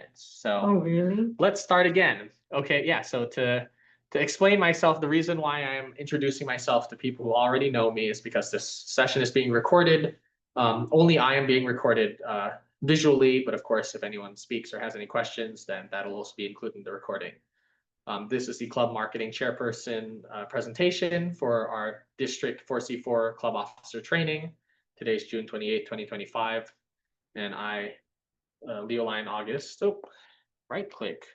minutes. So Oh, really? let's start again. Okay, yeah. So to explain myself, the reason why I'm introducing myself to people who already know me is because this session is being recorded. Only I am being recorded visually, but of course, if anyone speaks or has any questions, then that'll also be included in the recording. This is the Club Marketing Chairperson presentation for our District 4C4 Club Officer Training. Today's June 28, 2025, and I, Leoline August, right click.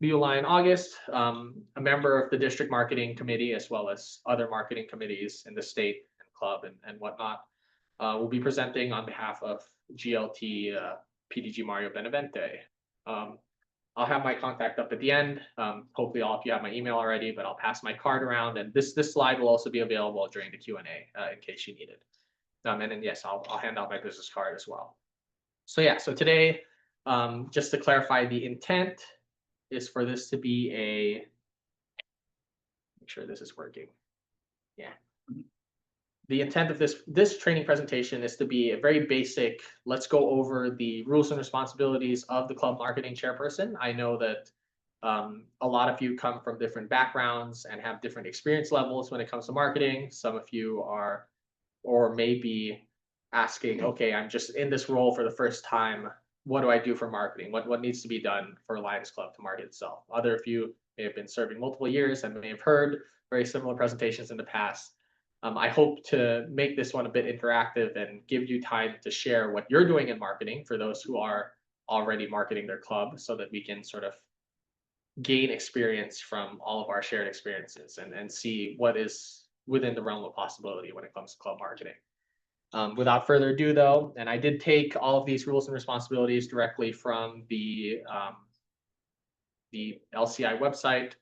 Leoline August, a member of the District Marketing Committee, as well as other marketing committees in the state and club and whatnot, will be presenting on behalf of GLT PDG Mario Benavente. I'll have my contact up at the end. Hopefully all of you have my email already, but I'll pass my card around, and this slide will also be available during the Q&A in case you need it. And then yes, I'll hand out my business card as well. So yeah, so today, just to clarify, the intent is for this to be make sure this is working. Yeah. The intent of this training presentation is to be a very basic, let's go over the rules and responsibilities of the club marketing chairperson. I know that a lot of you come from different backgrounds and have different experience levels when it comes to marketing. Some of you are, or maybe asking, okay, I'm just in this role for the first time. What do I do for marketing? What needs to be done for Lions Club to market itself? Other of you may have been serving multiple years and may have heard very similar presentations in the past. I hope to make this one a bit interactive and give you time to share what you're doing in marketing for those who are already marketing their club, so that we can sort of gain experience from all of our shared experiences and see what is within the realm of possibility when it comes to club marketing. Without further ado, though, and I did take all of these rules and responsibilities directly from the LCI website.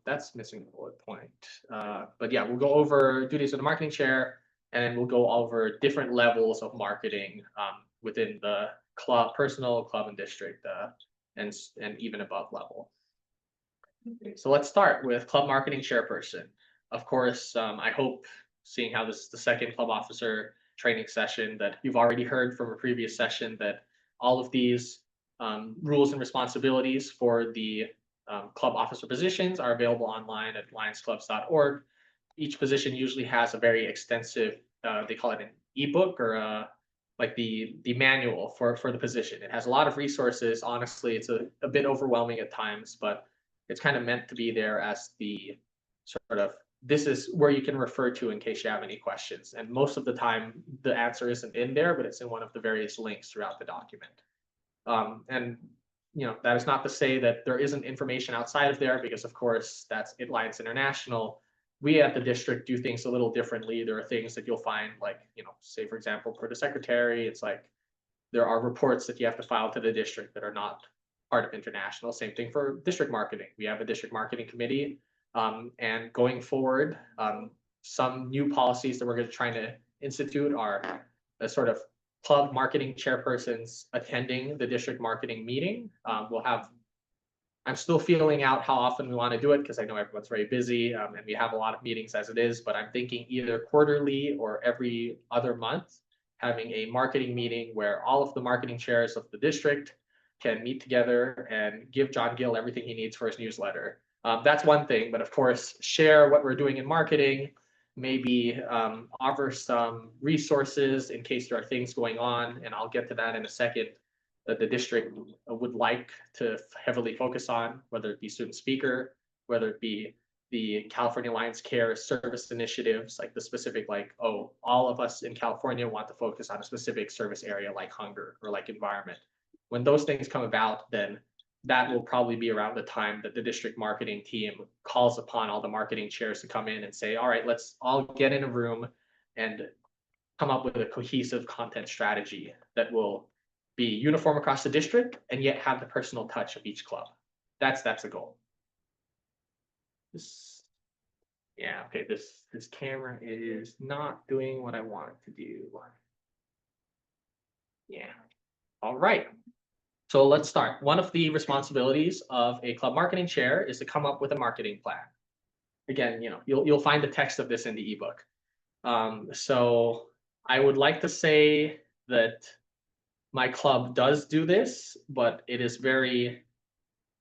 That's missing the bullet point. But yeah, we'll go over duties of the marketing chair, and then we'll go over different levels of marketing within the club, personal, club, and district, and even above level. So let's start with club marketing chairperson. Of course, I hope, seeing how this is the second club officer training session, that you've already heard from a previous session that all of these rules and responsibilities for the club officer positions are available online at lionsclubs.org. Each position usually has a very extensive, they call it an ebook, or like the manual for the position. It has a lot of resources. Honestly, it's a bit overwhelming at times, but it's kind of meant to be there as the sort of, this is where you can refer to in case you have any questions. And most of the time, the answer isn't in there, but it's in one of the various links throughout the document. And that is not to say that there isn't information outside of there, because of course that's at Lions International. We at the district do things a little differently. There are things that you'll find, like, say for example, for the secretary, it's like there are reports that you have to file to the district that are not part of international. Same thing for district marketing. We have a district marketing committee, and going forward, some new policies that we're going to try to institute are a sort of club marketing chairpersons attending the district marketing meeting. I'm still feeling out how often we want to do it, because I know everyone's very busy, and we have a lot of meetings as it is, but I'm thinking either quarterly or every other month, having a marketing meeting where all of the marketing chairs of the district can meet together and give John Gill everything he needs for his newsletter. That's one thing, but of course, share what we're doing in marketing, maybe offer some resources in case there are things going on, and I'll get to that in a second, that the district would like to heavily focus on, whether it be student speaker, whether it be the California Lions Care service initiatives, like the specific, like, oh, all of us in California want to focus on a specific service area like hunger or like environment. When those things come about, then that will probably be around the time that the district marketing team calls upon all the marketing chairs to come in and say, all right, let's all get in a room and come up with a cohesive content strategy that will be uniform across the district and yet have the personal touch of each club. That's a goal. Yeah, okay, this camera is not doing what I want it to do. Yeah, all right. So let's start. One of the responsibilities of a club marketing chair is to come up with a marketing plan. Again, you'll find the text of this in the ebook. So I would like to say that my club does do this, but it is very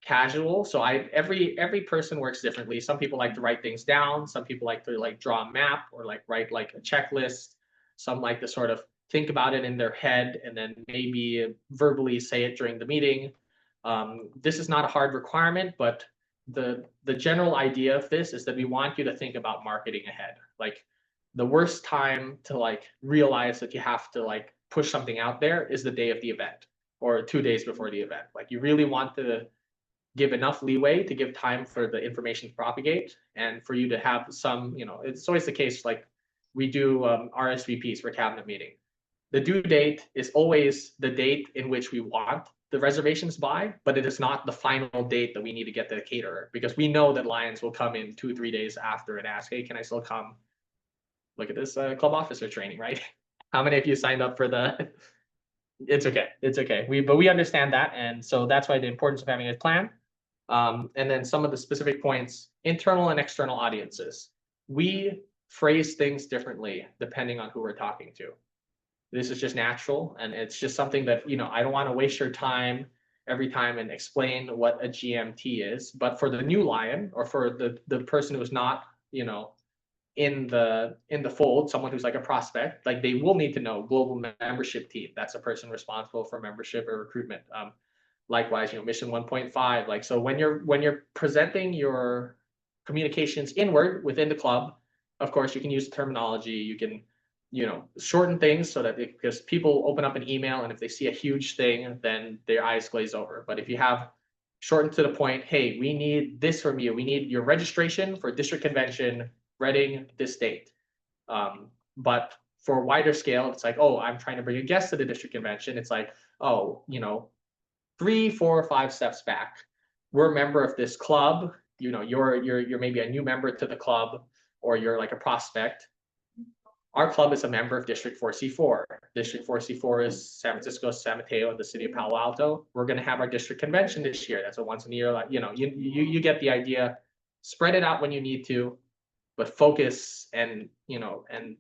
casual. So every person works differently. Some people like to write things down. Some people like to like draw a map or like write like a checklist. Some like to sort of think about it in their head and then maybe verbally say it during the meeting. This is not a hard requirement, but the general idea of this is that we want you to think about marketing ahead. Like the worst time to like realize that you have to like push something out there is the day of the event or 2 days before the event. Like you really want to give enough leeway to give time for the information to propagate and for you to have some, it's always the case, like we do RSVPs for cabinet meeting. The due date is always the date in which we want the reservations by, but it is not the final date that we need to get to the caterer because we know that Lions will come in 2-3 days after and ask, hey, can I still come? Look at this club officer training, right? How many of you signed up for the? It's okay. It's okay. But we understand that. And so that's why the importance of having a plan. And then some of the specific points, internal and external audiences. We phrase things differently depending on who we're talking to. This is just natural. And it's just something that, I don't want to waste your time every time and explain what a GMT is. But for the new Lion or for the person who's not, in the fold, someone who's like a prospect, like they will need to know global membership team. That's a person responsible for membership or recruitment. Likewise, mission 1.5. Like so, when you're presenting your communications inward within the club, of course you can use the terminology. You can shorten things so that because people open up an email and if they see a huge thing, then their eyes glaze over. But if you have shortened to the point, hey, we need this from you. We need your registration for district convention Reading this date. But for a wider scale, it's like, oh, I'm trying to bring a guest to the district convention. It's like, oh, 3, 4, 5 steps back. We're a member of this club. You're maybe a new member to the club, or you're like a prospect. Our club is a member of District 4C4. District 4C4 is San Francisco, San Mateo, and the city of Palo Alto. We're going to have our district convention this year. That's a once in a year. Like you get the idea. Spread it out when you need to, but focus and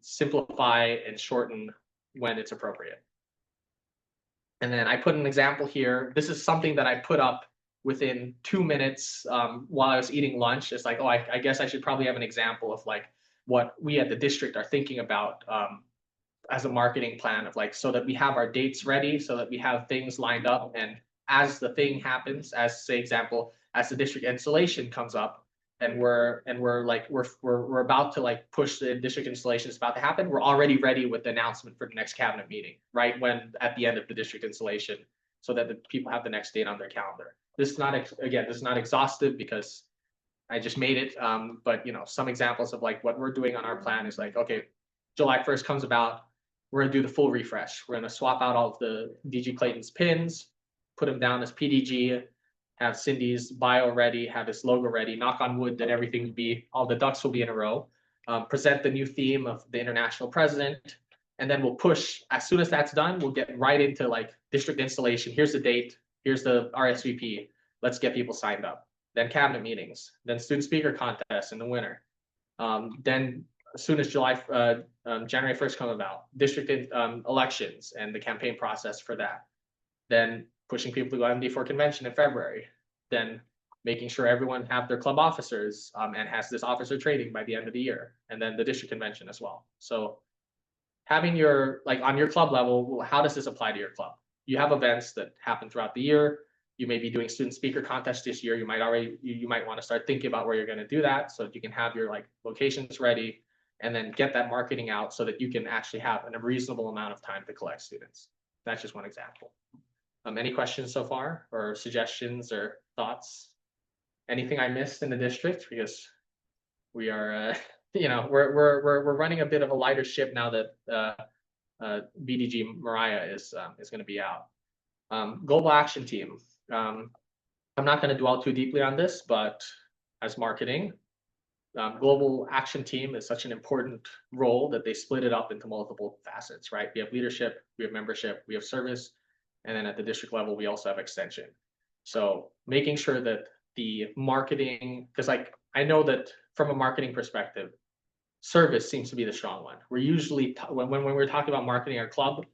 simplify and shorten when it's appropriate. And then I put an example here. This is something that I put up within 2 minutes while I was eating lunch. It's like, oh, I guess I should probably have an example of like what we at the district are thinking about as a marketing plan of like, so that we have our dates ready, so that we have things lined up. And as the thing happens, as say example, as the district installation comes up, and we're about to like push the district installation is about to happen, we're already ready with the announcement for the next cabinet meeting, right when at the end of the district installation, so that the people have the next date on their calendar. This is not this is not exhaustive because I just made it, but some examples of like what we're doing on our plan is like, okay, July 1st comes about, we're gonna do the full refresh. We're gonna swap out all of the DG Clayton's pins, put them down as PDG, have Cindy's bio ready, have his logo ready, knock on wood that everything will be, all the ducks will be in a row, present the new theme of the international president, and then we'll push, as soon as that's done, we'll get right into like district installation. Here's the date, here's the RSVP, let's get people signed up. Then cabinet meetings, then student speaker contests in the winter. Then as soon as January 1st come about, district elections and the campaign process for that. Then pushing people to go MD4 convention in February, then making sure everyone have their club officers and has this officer training by the end of the year, and then the district convention as well. So having your, like on your club level, how does this apply to your club? You have events that happen throughout the year. You may be doing student speaker contests this year. You might want to start thinking about where you're going to do that so that you can have your like locations ready and then get that marketing out so that you can actually have a reasonable amount of time to collect students. That's just one example. Any questions so far, or suggestions or thoughts? Anything I missed in the district? Because we are, we're running a bit of a lighter ship now that BDG Mariah is going to be out. Global Action Team. I'm not going to dwell too deeply on this, but as marketing, Global Action Team is such an important role that they split it up into multiple facets, right? We have leadership, we have membership, we have service. And then at the district level, we also have extension. So making sure that the marketing, because like I know that from a marketing perspective, service seems to be the strong one. We're usually when we're talking about marketing our club,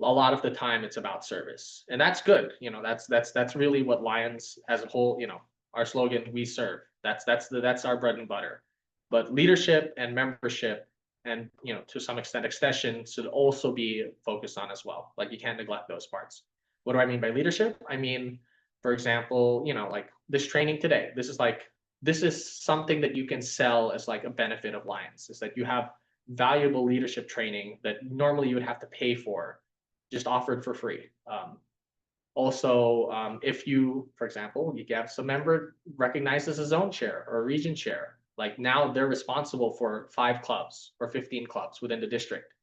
a lot of the time it's about service, and that's good. That's really what Lions as a whole, our slogan, we serve. That's our bread and butter. But leadership and membership and, to some extent extension should also be focused on as well. Like, you can't neglect those parts. What do I mean by leadership? I mean, for example, like this training today, this is something that you can sell as like a benefit of Lions, is that you have valuable leadership training that normally you would have to pay for, just offered for free. Also, if you, for example, you have some member recognized as a zone chair or a region chair, like now they're responsible for 5 clubs or 15 clubs within the district.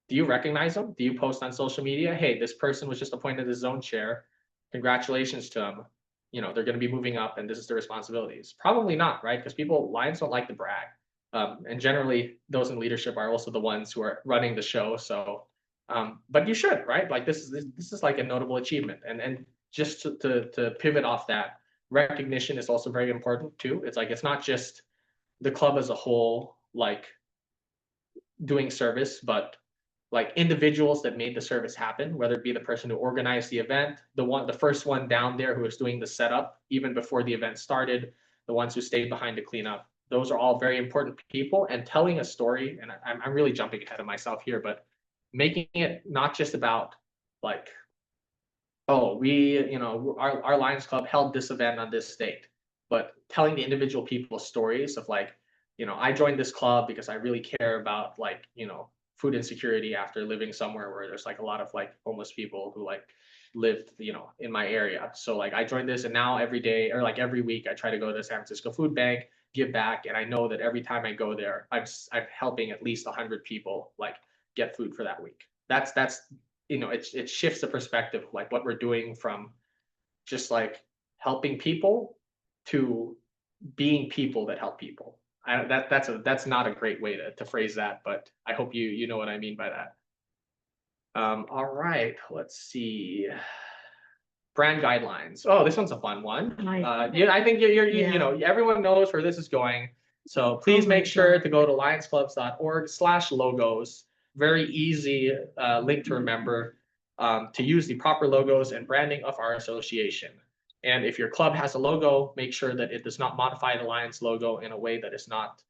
Do you recognize them? Do you post on social media, hey, this person was just appointed as zone chair, congratulations to them, they're going to be moving up and this is their responsibilities? Probably not, right? Because Lions don't like to brag. And generally those in leadership are also the ones who are running the show. So, but you should, right? Like, this is like a notable achievement. And just to pivot off that, recognition is also very important too. It's like, it's not just the club as a whole, like doing service, but like individuals that made the service happen, whether it be the person who organized the event, the first one down there who was doing the setup even before the event started, the ones who stayed behind to clean up. Those are all very important people. And telling a story, and I'm really jumping ahead of myself here, but making it not just about like, oh, our Lions Club held this event on this date, but telling the individual people stories of like, I joined this club because I really care about like, food insecurity after living somewhere where there's like a lot of like homeless people who like lived, in my area. So like, I joined this, and now every day or like every week I try to go to the San Francisco Food Bank, give back. And I know that every time I go there, I'm helping at least 100 people like get food for that week. That's it shifts the perspective of like what we're doing from just like helping people to being people that help people. That's not a great way to phrase that, but I hope you know what I mean by that. All right, let's see. Brand guidelines. Oh, this one's a fun one. Yeah, I think everyone knows where this is going. So please make sure to go to lionsclubs.org/logos. Very easy link to remember, to use the proper logos and branding of our association. And if your club has a logo, make sure that it does not modify the Lions logo in a way that is not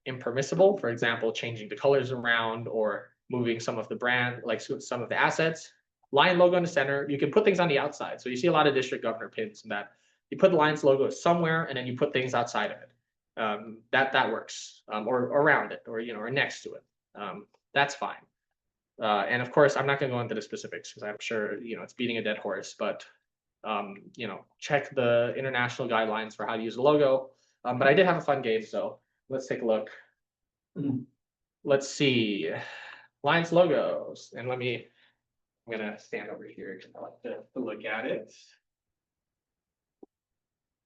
impermissible. For example, changing the colors around or moving some of the brand, like some of the assets. Lion logo in the center. You can put things on the outside. So you see a lot of district governor pins and that you put the Lions logo somewhere and then you put things outside of it. That works, or around it, or or next to it. That's fine. And of course, I'm not going to go into the specifics because I'm sure it's beating a dead horse. But check the international guidelines for how to use a logo. But I did have a fun game, so let's take a look. Let's see, Lions logos, and I'm gonna stand over here because I like to look at it.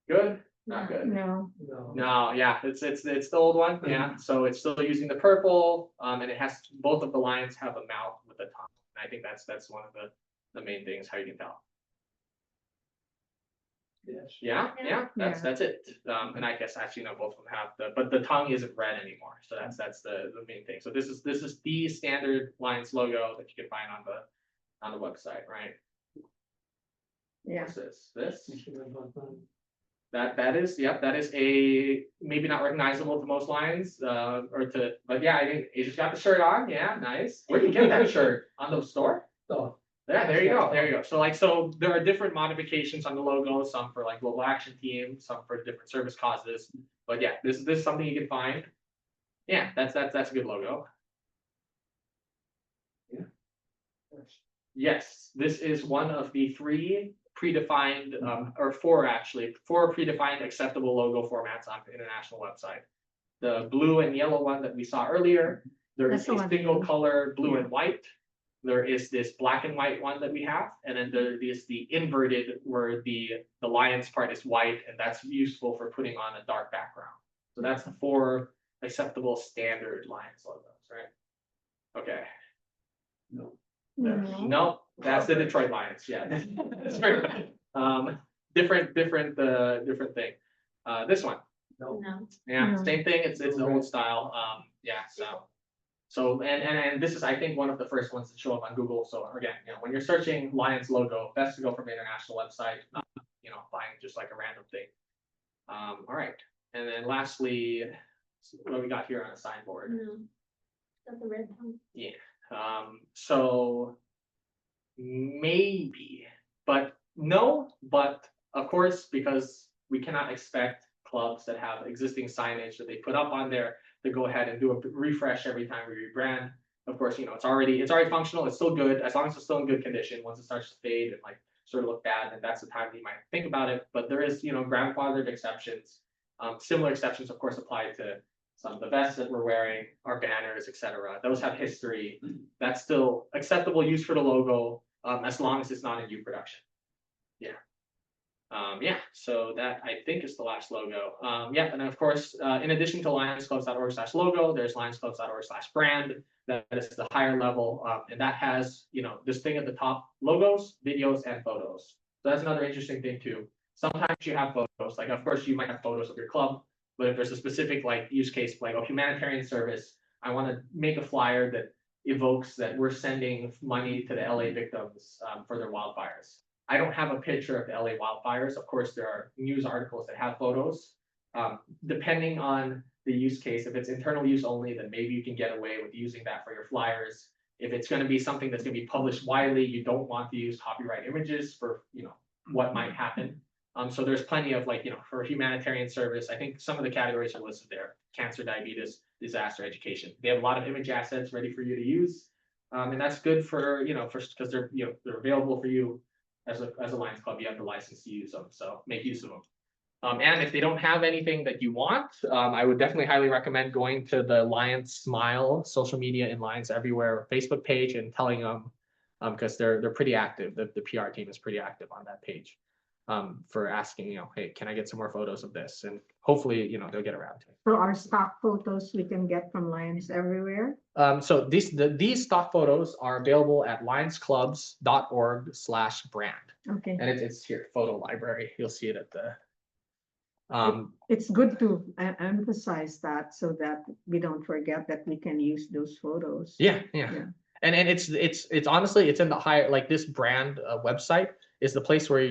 Good? Not good. No. Yeah, it's the old one. Yeah, so it's still using the purple, and it has both of the Lions have a mouth with a tongue. And I think that's one of the main things how you can tell. Yeah, that's it. And I guess actually no, both of them have but the tongue isn't red anymore. So that's the main thing. So this is the standard Lions logo that you can find on the website, right? Yeah. What's this? That is a maybe not recognizable to most Lions, but yeah, I think Asia's got the shirt on. Yeah, nice. Where do you get that shirt? On the store? Oh. Yeah, there you go. So there are different modifications on the logo, some for like global action team, some for different service causes. But yeah, this is something you can find. Yeah, that's a good logo. Yeah. Yes, this is one of the 3 predefined, or 4 predefined acceptable logo formats on the international website. The blue and yellow one that we saw earlier. There is a single color blue and white. There is this black and white one that we have, and then there is the inverted where the Lions part is white, and that's useful for putting on a dark background. So that's the 4 acceptable standard Lions logos, right? Okay. No, that's the Detroit Lions. Yeah, that's very different thing. This one. No. Yeah, same thing. It's the old style. Yeah, so So, and this is, I think, one of the first ones to show up on Google. So again, when you're searching Lions logo, best to go from an international website, not, buying just like a random thing. All right. And then lastly, what we got here on a signboard. Got the red one. Yeah. So maybe, but no, but of course, because we cannot expect clubs that have existing signage that they put up on there to go ahead and do a refresh every time we rebrand. Of course, it's already functional, it's still good, as long as it's still in good condition. Once it starts to fade and like sort of look bad, then that's the time you might think about it. But there is, grandfathered exceptions. Similar exceptions, of course, apply to some of the vests that we're wearing, our banners, etc. Those have history. That's still acceptable use for the logo, as long as it's not in new production. Yeah. Yeah, so that I think is the last logo. Yeah, and of course, in addition to lionsclubs.org/logo, there's lionsclubs.org/brand. That is the higher level, and that has, this thing at the top: logos, videos, and photos. So that's another interesting thing too. Sometimes you have photos, like of course you might have photos of your club, but if there's a specific like use case, like a humanitarian service, I want to make a flyer that evokes that we're sending money to the LA victims for their wildfires. I don't have a picture of the LA wildfires. Of course, there are news articles that have photos. Depending on the use case, if it's internal use only, then maybe you can get away with using that for your flyers. If it's going to be something that's going to be published widely, you don't want to use copyright images for, what might happen. So there's plenty of like, for humanitarian service, I think some of the categories are listed there: cancer, diabetes, disaster, education. They have a lot of image assets ready for you to use. And that's good for, because they're, they're available for you. As a Lions Club, you have the license to use them, so make use of them. And if they don't have anything that you want, I would definitely highly recommend going to the Lions Smile social media in Lions Everywhere Facebook page and telling them, because they're pretty active. The PR team is pretty active on that page, for asking, hey, can I get some more photos of this? And hopefully, they'll get around to it. So our stock photos we can get from Lions Everywhere. So these stock photos are available at lionsclubs.org/brand. Okay. And it's here, photo library. You'll see it at the. It's good to emphasize that so that we don't forget that we can use those photos. Yeah. Yeah. And it's honestly, it's in the higher, like this brand website is the place where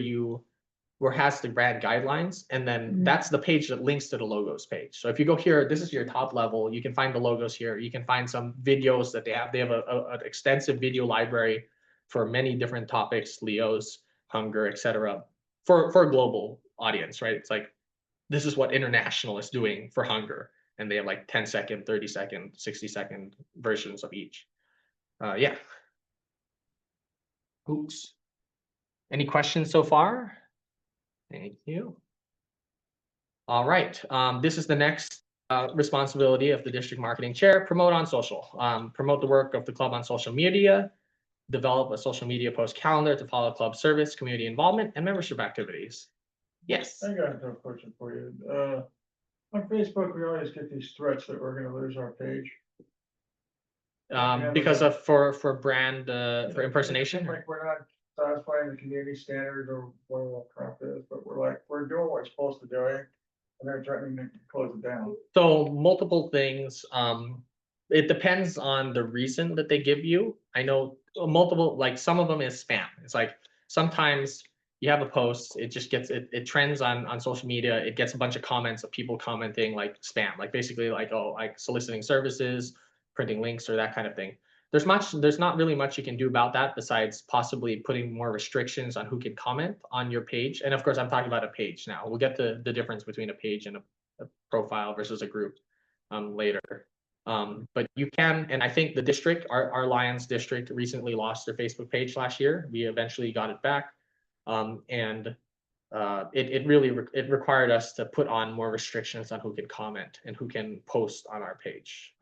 has the brand guidelines, and then that's the page that links to the logos page. So if you go here, this is your top level. You can find the logos here. You can find some videos that they have. They have an extensive video library for many different topics: Leos, hunger, etc. For a global audience, right? It's like, this is what international is doing for hunger, and they have like 10-second, 30-second, 60-second versions of each. Yeah. Oops. Any questions so far? Thank you. All right. This is the next responsibility of the district marketing chair: promote on social. Promote the work of the club on social media. Develop a social media post calendar to follow club service, community involvement, and membership activities. Yes. I got a question for you. On Facebook, we always get these threats that we're gonna lose our page. Because of for brand for impersonation. Like we're not satisfying the community standard or whatever that crap is, but we're doing what we're supposed to do, and they're threatening to close it down. So multiple things. It depends on the reason that they give you. I know multiple, like some of them is spam. It's like sometimes you have a post, it just gets it trends on social media. It gets a bunch of comments of people commenting like spam, like basically like, oh, like soliciting services, printing links, or that kind of thing. There's not really much you can do about that besides possibly putting more restrictions on who can comment on your page. And of course, I'm talking about a page now. We'll get to the difference between a page and a profile versus a group later. But you can, and I think the district, our Lions district, recently lost their Facebook page last year. We eventually got it back. And it really required us to put on more restrictions on who can comment and who can post on our page.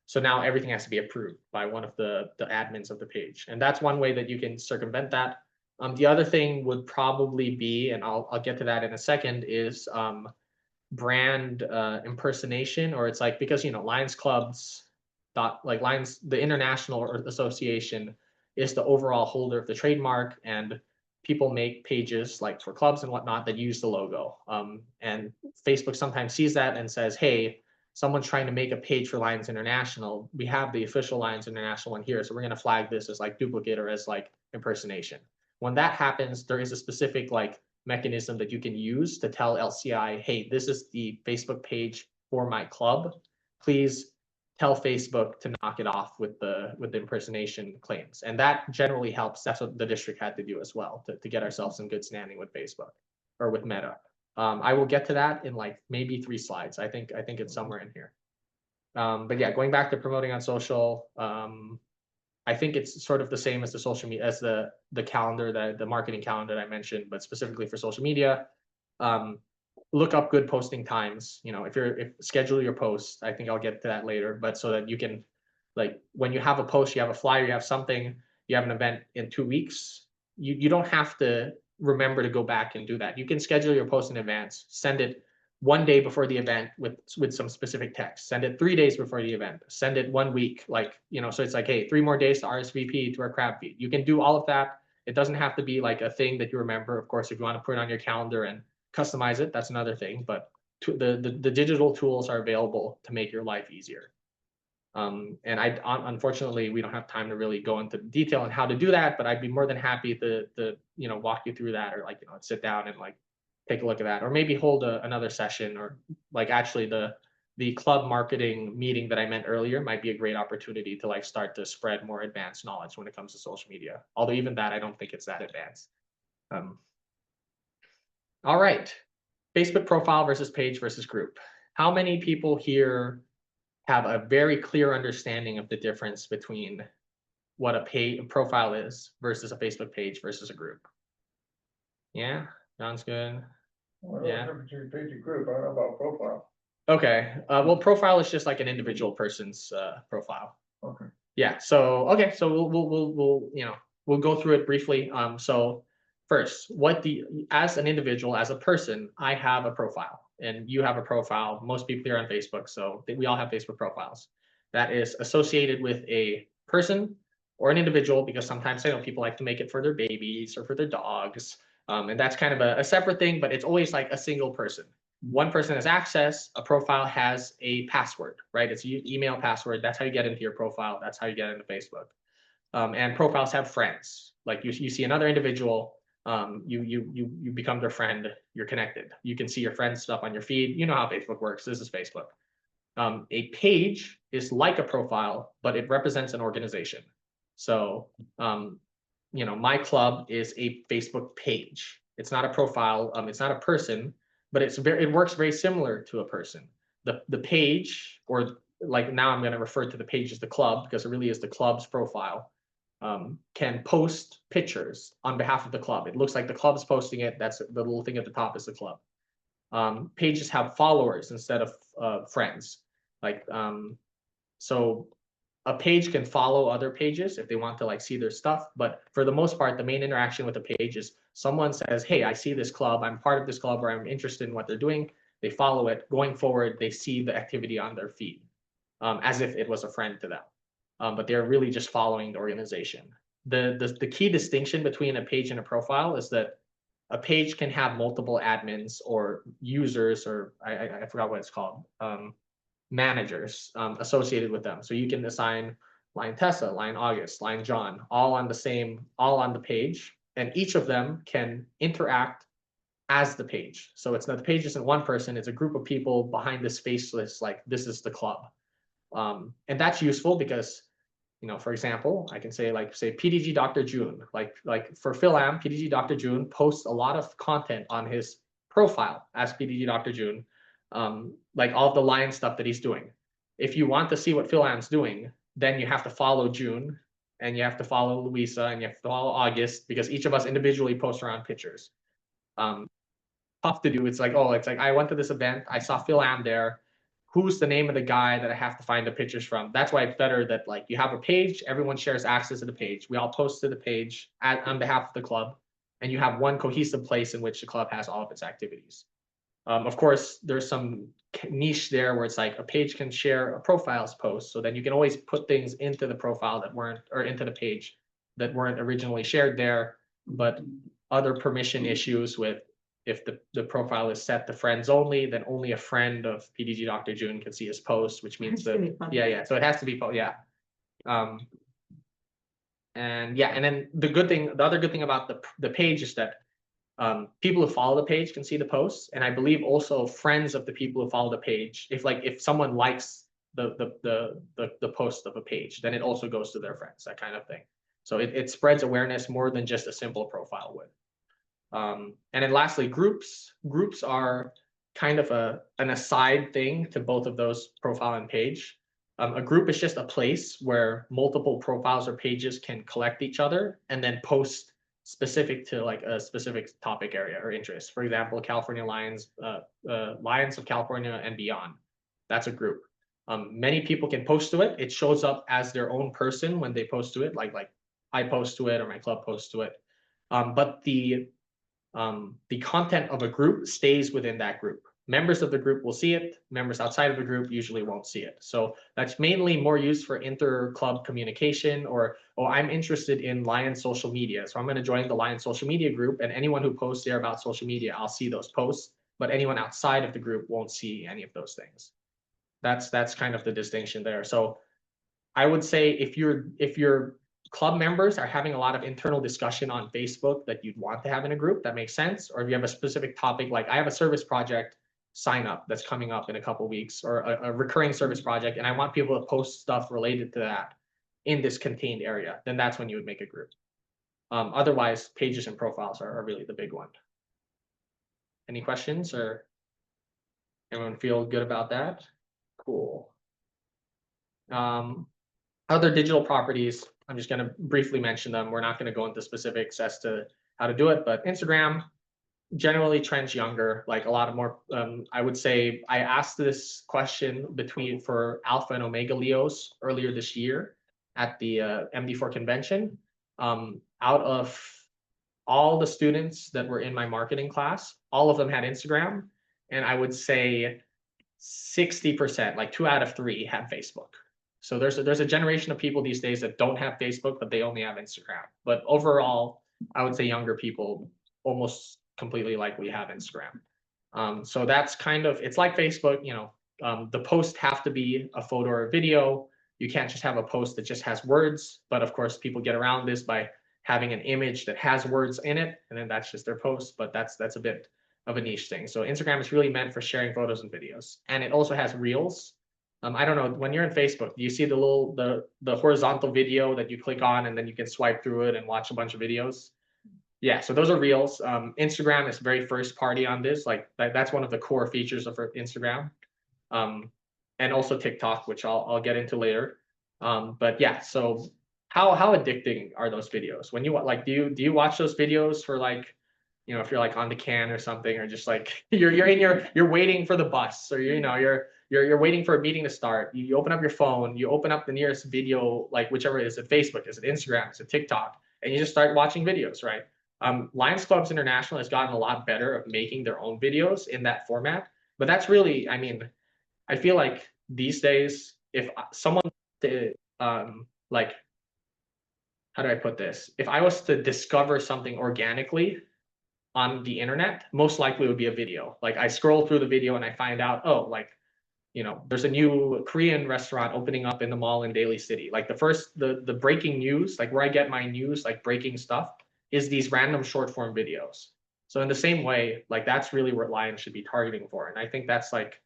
So now everything has to be approved by one of the admins of the page. And that's one way that you can circumvent that. The other thing would probably be, and I'll get to that in a second, is brand impersonation, or it's like, because Lions Clubs Lions, the International Association is the overall holder of the trademark, and people make pages like for clubs and whatnot that use the logo. And Facebook sometimes sees that and says, hey, someone's trying to make a page for Lions International, we have the official Lions International one here. So we're going to flag this as like duplicate or as like impersonation. When that happens, there is a specific like mechanism that you can use to tell LCI, hey, this is the Facebook page for my club. Please tell Facebook to knock it off with the impersonation claims. And that generally helps. That's what the district had to do as well to get ourselves in good standing with Facebook or with Meta. I will get to that in like maybe 3 slides. I think it's somewhere in here. But yeah, going back to promoting on social, I think it's sort of the same as the social media, as the calendar, the marketing calendar that I mentioned, but specifically for social media. Look up good posting times. You know, if schedule your posts. I think I'll get to that later, but so that you can, like, when you have a post, you have a flyer, you have something, you have an event in 2 weeks, you don't have to remember to go back and do that. You can schedule your post in advance, send it 1 day before the event with some specific text, send it 3 days before the event, send it 1 week, like, you know, so it's like, hey, 3 more days to RSVP to our crab feed. You can do all of that. It doesn't have to be like a thing that you remember. Of course, if you want to put it on your calendar and customize it, that's another thing, but the digital tools are available to make your life easier. And unfortunately, we don't have time to really go into detail on how to do that, but I'd be more than happy to you know, walk you through that, or like, you know, sit down and like take a look at that, or maybe hold another session, or like actually the club marketing meeting that I meant earlier might be a great opportunity to like start to spread more advanced knowledge when it comes to social media. Although even that, I don't think it's that advanced. All right, Facebook profile versus page versus group. How many people here have a very clear understanding of the difference between what a profile is versus a Facebook page versus a group? Yeah, sounds good. Well, Yeah. Page and group, I don't know about profile. Okay, well, profile is just like an individual person's profile. Okay. Yeah, so okay, so we'll you know, we'll go through it briefly. So first, as an individual, as a person, I have a profile, and you have a profile. Most people here on Facebook, so we all have Facebook profiles. That is associated with a person or an individual, because sometimes I know people like to make it for their babies or for their dogs, and that's kind of a separate thing. But it's always like a single person. One person has access. A profile has a password, right? It's an email password. That's how you get into your profile. That's how you get into Facebook. And profiles have friends. Like you see another individual, you become their friend. You're connected. You can see your friends' stuff on your feed. You know how Facebook works. This is Facebook. A page is like a profile, but it represents an organization. So, you know, my club is a Facebook page. It's not a profile. It's not a person, but it works very similar to a person. The page, or like now I'm going to refer to the page as the club, because it really is the club's profile, can post pictures on behalf of the club. It looks like the club's posting it. That's the little thing at the top is the club. Pages have followers instead of friends. Like, so a page can follow other pages if they want to like see their stuff, but for the most part, the main interaction with a page is someone says, hey, I see this club, I'm part of this club, or I'm interested in what they're doing. They follow it. Going forward, they see the activity on their feed, as if it was a friend to them. But they're really just following the organization. The key distinction between a page and a profile is that a page can have multiple admins or users, or I forgot what it's called, managers associated with them. So you can assign line Tessa, line August, line John, all on the page, and each of them can interact as the page. So it's not, the page isn't one person, it's a group of people behind this faceless, like this is the club. And that's useful because, you know, for example, I can say PDG Dr. June, like for PhilAm, PDG Dr. June posts a lot of content on his profile as PDG Dr. June, like all the Lion stuff that he's doing. If you want to see what PhilAm's doing, then you have to follow June, and you have to follow Louisa, and you have to follow August, because each of us individually post around pictures. Tough to do. It's like, oh, it's like I went to this event, I saw PhilAm there. Who's the name of the guy that I have to find the pictures from? That's why it's better that like you have a page, everyone shares access to the page. We all post to the page on behalf of the club, and you have one cohesive place in which the club has all of its activities. Of course, there's some niche there where it's like a page can share a profiles post, so then you can always put things into the profile that weren't, or into the page that weren't originally shared there, but other permission issues with if the profile is set to friends only, then only a friend of PDG Dr. June can see his post, which means Has to that, be public. yeah, so it has to be, yeah. And yeah, and then the other good thing about the page is that people who follow the page can see the posts, and I believe also friends of the people who follow the page, if someone likes the post of a page, then it also goes to their friends, that kind of thing. So it spreads awareness more than just a simple profile would. And then lastly, groups are kind of an aside thing to both of those, profile and page. A group is just a place where multiple profiles or pages can collect each other and then post specific to like a specific topic area or interest. For example, California Lions, Lions of California and beyond. That's a group. Many people can post to it. It shows up as their own person when they post to it, like I post to it or my club posts to it. But the content of a group stays within that group. Members of the group will see it. Members outside of the group usually won't see it. So that's mainly more used for inter-club communication, or, oh, I'm interested in Lions social media, so I'm going to join the Lions social media group, and anyone who posts there about social media, I'll see those posts, but anyone outside of the group won't see any of those things. That's kind of the distinction there. So I would say if you're club members are having a lot of internal discussion on Facebook that you'd want to have in a group, that makes sense. Or if you have a specific topic, like I have a service project sign up that's coming up in a couple of weeks, or a recurring service project, and I want people to post stuff related to that in this contained area, then that's when you would make a group. Otherwise, pages and profiles are really the big one. Any questions, or everyone feel good about that? Cool. Other digital properties, I'm just going to briefly mention them. We're not going to go into specifics as to how to do it, but Instagram generally trends younger, like a lot of more, I would say I asked this question for Alpha and Omega Leos earlier this year at the MD4 convention. Out of all the students that were in my marketing class, all of them had Instagram. And I would say 60%, like 2 out of 3 have Facebook. So there's a generation of people these days that don't have Facebook, but they only have Instagram. But overall, I would say younger people almost completely likely have Instagram. So that's kind of, it's like Facebook, the post have to be a photo or a video. You can't just have a post that just has words. But of course, people get around this by having an image that has words in it, and then that's just their post. But that's a bit of a niche thing. So Instagram is really meant for sharing photos and videos, and it also has reels. I don't know, when you're in Facebook, do you see the horizontal video that you click on and then you can swipe through it and watch a bunch of videos? Yeah, so those are reels. Instagram is very first party on this. Like that's one of the core features of Instagram, and also TikTok, which I'll get into later. But yeah, so how addicting are those videos? When you like, do you watch those videos for like, if you're like on the can or something, or just like you're waiting for the bus, or you're waiting for a meeting to start. You open up your phone, you open up the nearest video, like whichever, is it Facebook, is it Instagram, is it TikTok, and you just start watching videos, right? Lions Clubs International has gotten a lot better of making their own videos in that format, but that's really, I mean, I feel like these days, if someone like, how do I put this? If I was to discover something organically on the internet, most likely it would be a video. Like I scroll through the video and I find out, oh, like, there's a new Korean restaurant opening up in the mall in Daly City. Like the breaking news, like where I get my news, like breaking stuff, is these random short form videos. So in the same way, like that's really what Lions should be targeting for. And I think that's like,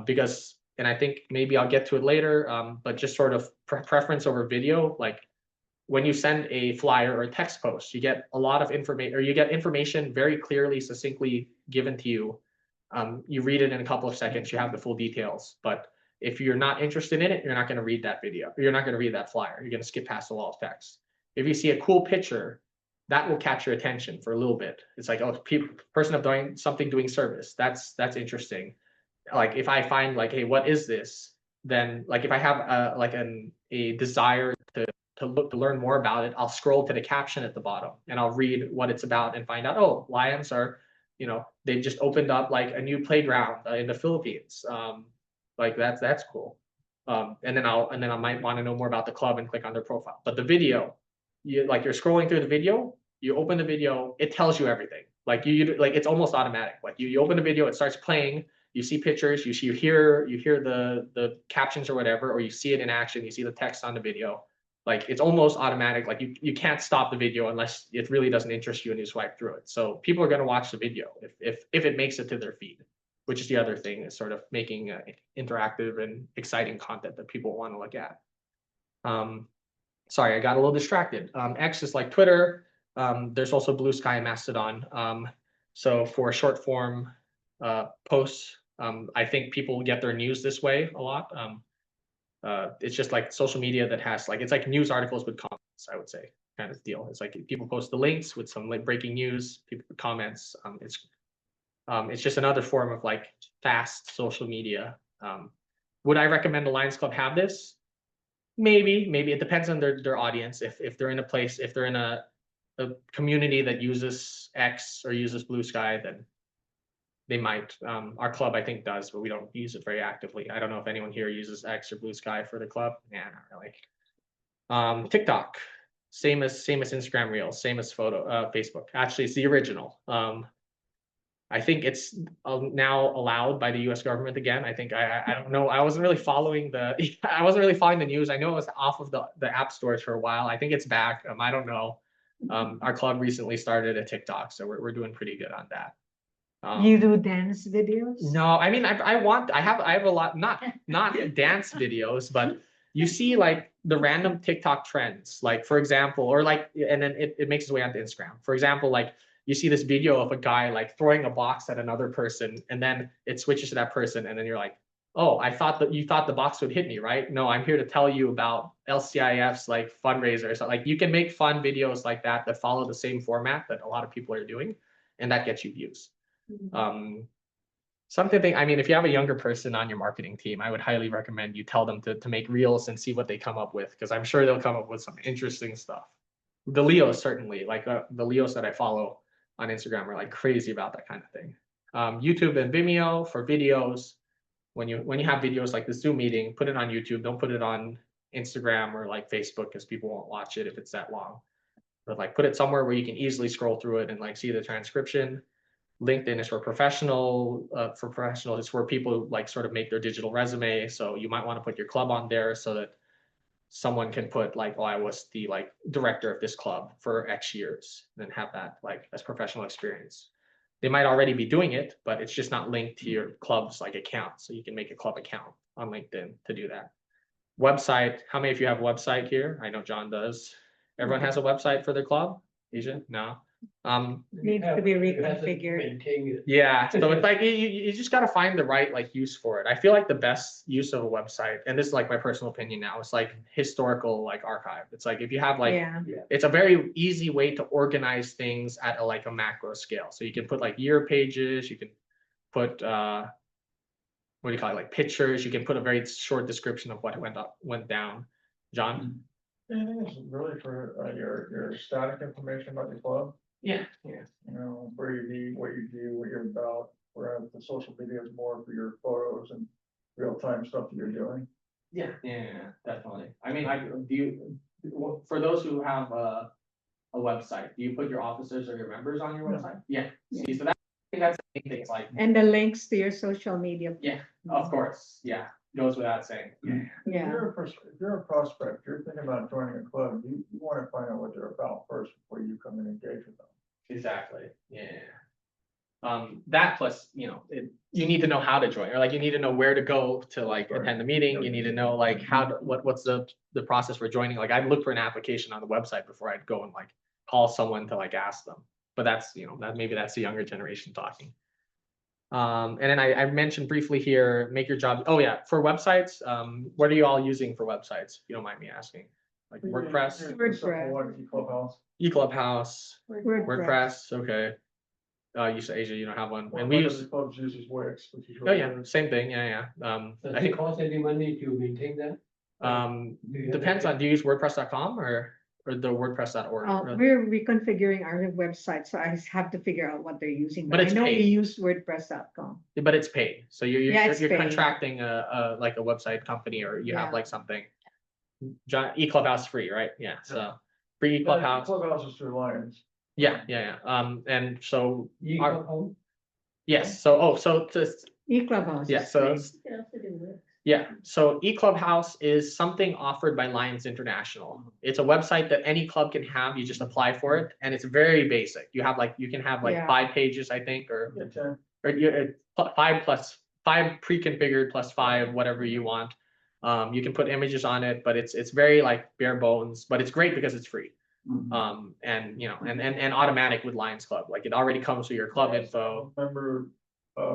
because, and I think maybe I'll get to it later, but just sort of preference over video, like when you send a flyer or a text post, you get a lot of information, or you get information very clearly, succinctly given to you. You read it in a couple of seconds, you have the full details. But if you're not interested in it, you're not going to read that video, or you're not going to read that flyer. You're going to skip past the wall of text. If you see a cool picture, that will catch your attention for a little bit. It's like, oh, person of doing service. That's interesting. Like if I find like, hey, what is this? Then like if I have a desire to learn more about it, I'll scroll to the caption at the bottom and I'll read what it's about and find out, oh, Lions are, they've just opened up like a new playground in the Philippines. Like that's cool. And then I might want to know more about the club and click on their profile. But the video, you're scrolling through the video, you open the video, it tells you everything. Like like it's almost automatic. Like you open the video, it starts playing, you see pictures, you hear the captions or whatever, or you see it in action, you see the text on the video. Like it's almost automatic. Like you can't stop the video unless it really doesn't interest you and you swipe through it. So people are going to watch the video if it makes it to their feed, which is the other thing, is sort of making interactive and exciting content that people want to look at. Sorry, I got a little distracted. X is like Twitter. There's also Blue Sky and Mastodon. So for short form posts, I think people get their news this way a lot. It's just like social media that has like, it's like news articles with comments, I would say, kind of deal. It's like people post the links with some like breaking news, people put comments. It's just another form of like fast social media. Would I recommend the Lions Club have this? Maybe it depends on their audience. If they're in a place, if they're in a community that uses X or uses Blue Sky, then they might. Our club, I think, does, but we don't use it very actively. I don't know if anyone here uses X or Blue Sky for the club. Yeah, not really. TikTok, same as Instagram Reels, same as Facebook. Actually, it's the original. I think it's now allowed by the U.S. government again. I think I don't know. I wasn't really following the news. I know it was off of the app stores for a while. I think it's back. I don't know. Our club recently started a TikTok, so we're doing pretty good on that. You do dance videos? No, I mean I have a lot, not dance videos, but you see like the random TikTok trends, like for example, or like, and then it makes its way onto Instagram. For example, like you see this video of a guy like throwing a box at another person, and then it switches to that person, and then you're like, oh, I thought that you thought the box would hit me, right? No, I'm here to tell you about LCIF's like fundraiser. So like you can make fun videos like that follow the same format that a lot of people are doing, and that gets you views. Something, I mean, if you have a younger person on your marketing team, I would highly recommend you tell them to make reels and see what they come up with, because I'm sure they'll come up with some interesting stuff. The Leos, certainly, like the Leos that I follow on Instagram are like crazy about that kind of thing. YouTube and Vimeo for videos. When you have videos like the Zoom meeting, put it on YouTube. Don't put it on Instagram or like Facebook, because people won't watch it if it's that long. But like put it somewhere where you can easily scroll through it and like see the transcription. LinkedIn is for professional, it's where people like sort of make their digital resume. So you might want to put your club on there so that someone can put like, oh, I was the like director of this club for X years, and then have that like as professional experience. They might already be doing it, but it's just not linked to your club's like account. So you can make a club account on LinkedIn to do that. Website, how many of you have a website here? I know John does. Everyone has a website for their club? Asia? No. Needs to be reconfigured. Yeah, so it's like you just got to find the right like use for it. I feel like the best use of a website, and this is like my personal opinion now, it's like historical like archive. It's like if you have like, it's a very easy way to organize things at a macro scale. So you can put like year pages, you can put what do you call it, like pictures, you can put a very short description of what went down. John? Anything is really for your static information about your club. Yeah. You know, where you be, what you do, what you're about, whereas the social media is more for your photos and real-time stuff that you're doing. Yeah, definitely. I mean, for those who have a website, do you put your officers or your members on your website? Yeah. See, so I think that's the main thing. It's like, and the links to your social media. Yeah, of course. Yeah, goes without saying. Yeah. If you're a prospect, you're thinking about joining a club, you want to find out what they're about first before you come and engage with them. Exactly. Yeah. That plus, you need to know how to join, or like you need to know where to go to like attend the meeting. You need to know like what's the process for joining. Like I'd look for an application on the website before I'd go and like call someone to like ask them. But that's, maybe that's the younger generation talking. And then I mentioned briefly here, make your job. Oh yeah, for websites, what are you all using for websites? If you don't mind me asking. Like WordPress, eClubhouse, WordPress. Okay. You say Asia, you don't have one, and we use. Clubs uses Wix, which is Oh yeah, same thing. Yeah. Does it cost any money to maintain that? Depends on, do you use WordPress.com or the WordPress.org? We're reconfiguring our website, so I have to figure out what they're using. But it's I know paid. we use WordPress.com. But it's paid, so you're paid. contracting a like a website company, or you have Yeah. like something. John, eClubhouse free, right? Yeah. So free eClubhouse. Clubhouse is through Lions. Yeah. And so, You Our- go home? yes, so just, E-Clubhouse. yeah, is so, free. yeah, so eClubhouse is something offered by Lions International. It's a website that any club can have, you just apply for it, and it's very basic. You can have like Yeah. 5 pages, I think, or It's a- five pre-configured plus 5, whatever you want. You can put images on it, but it's very like bare bones, but it's great because it's free. And you know, and automatic with Lions Club, like it already comes with your club info, Member.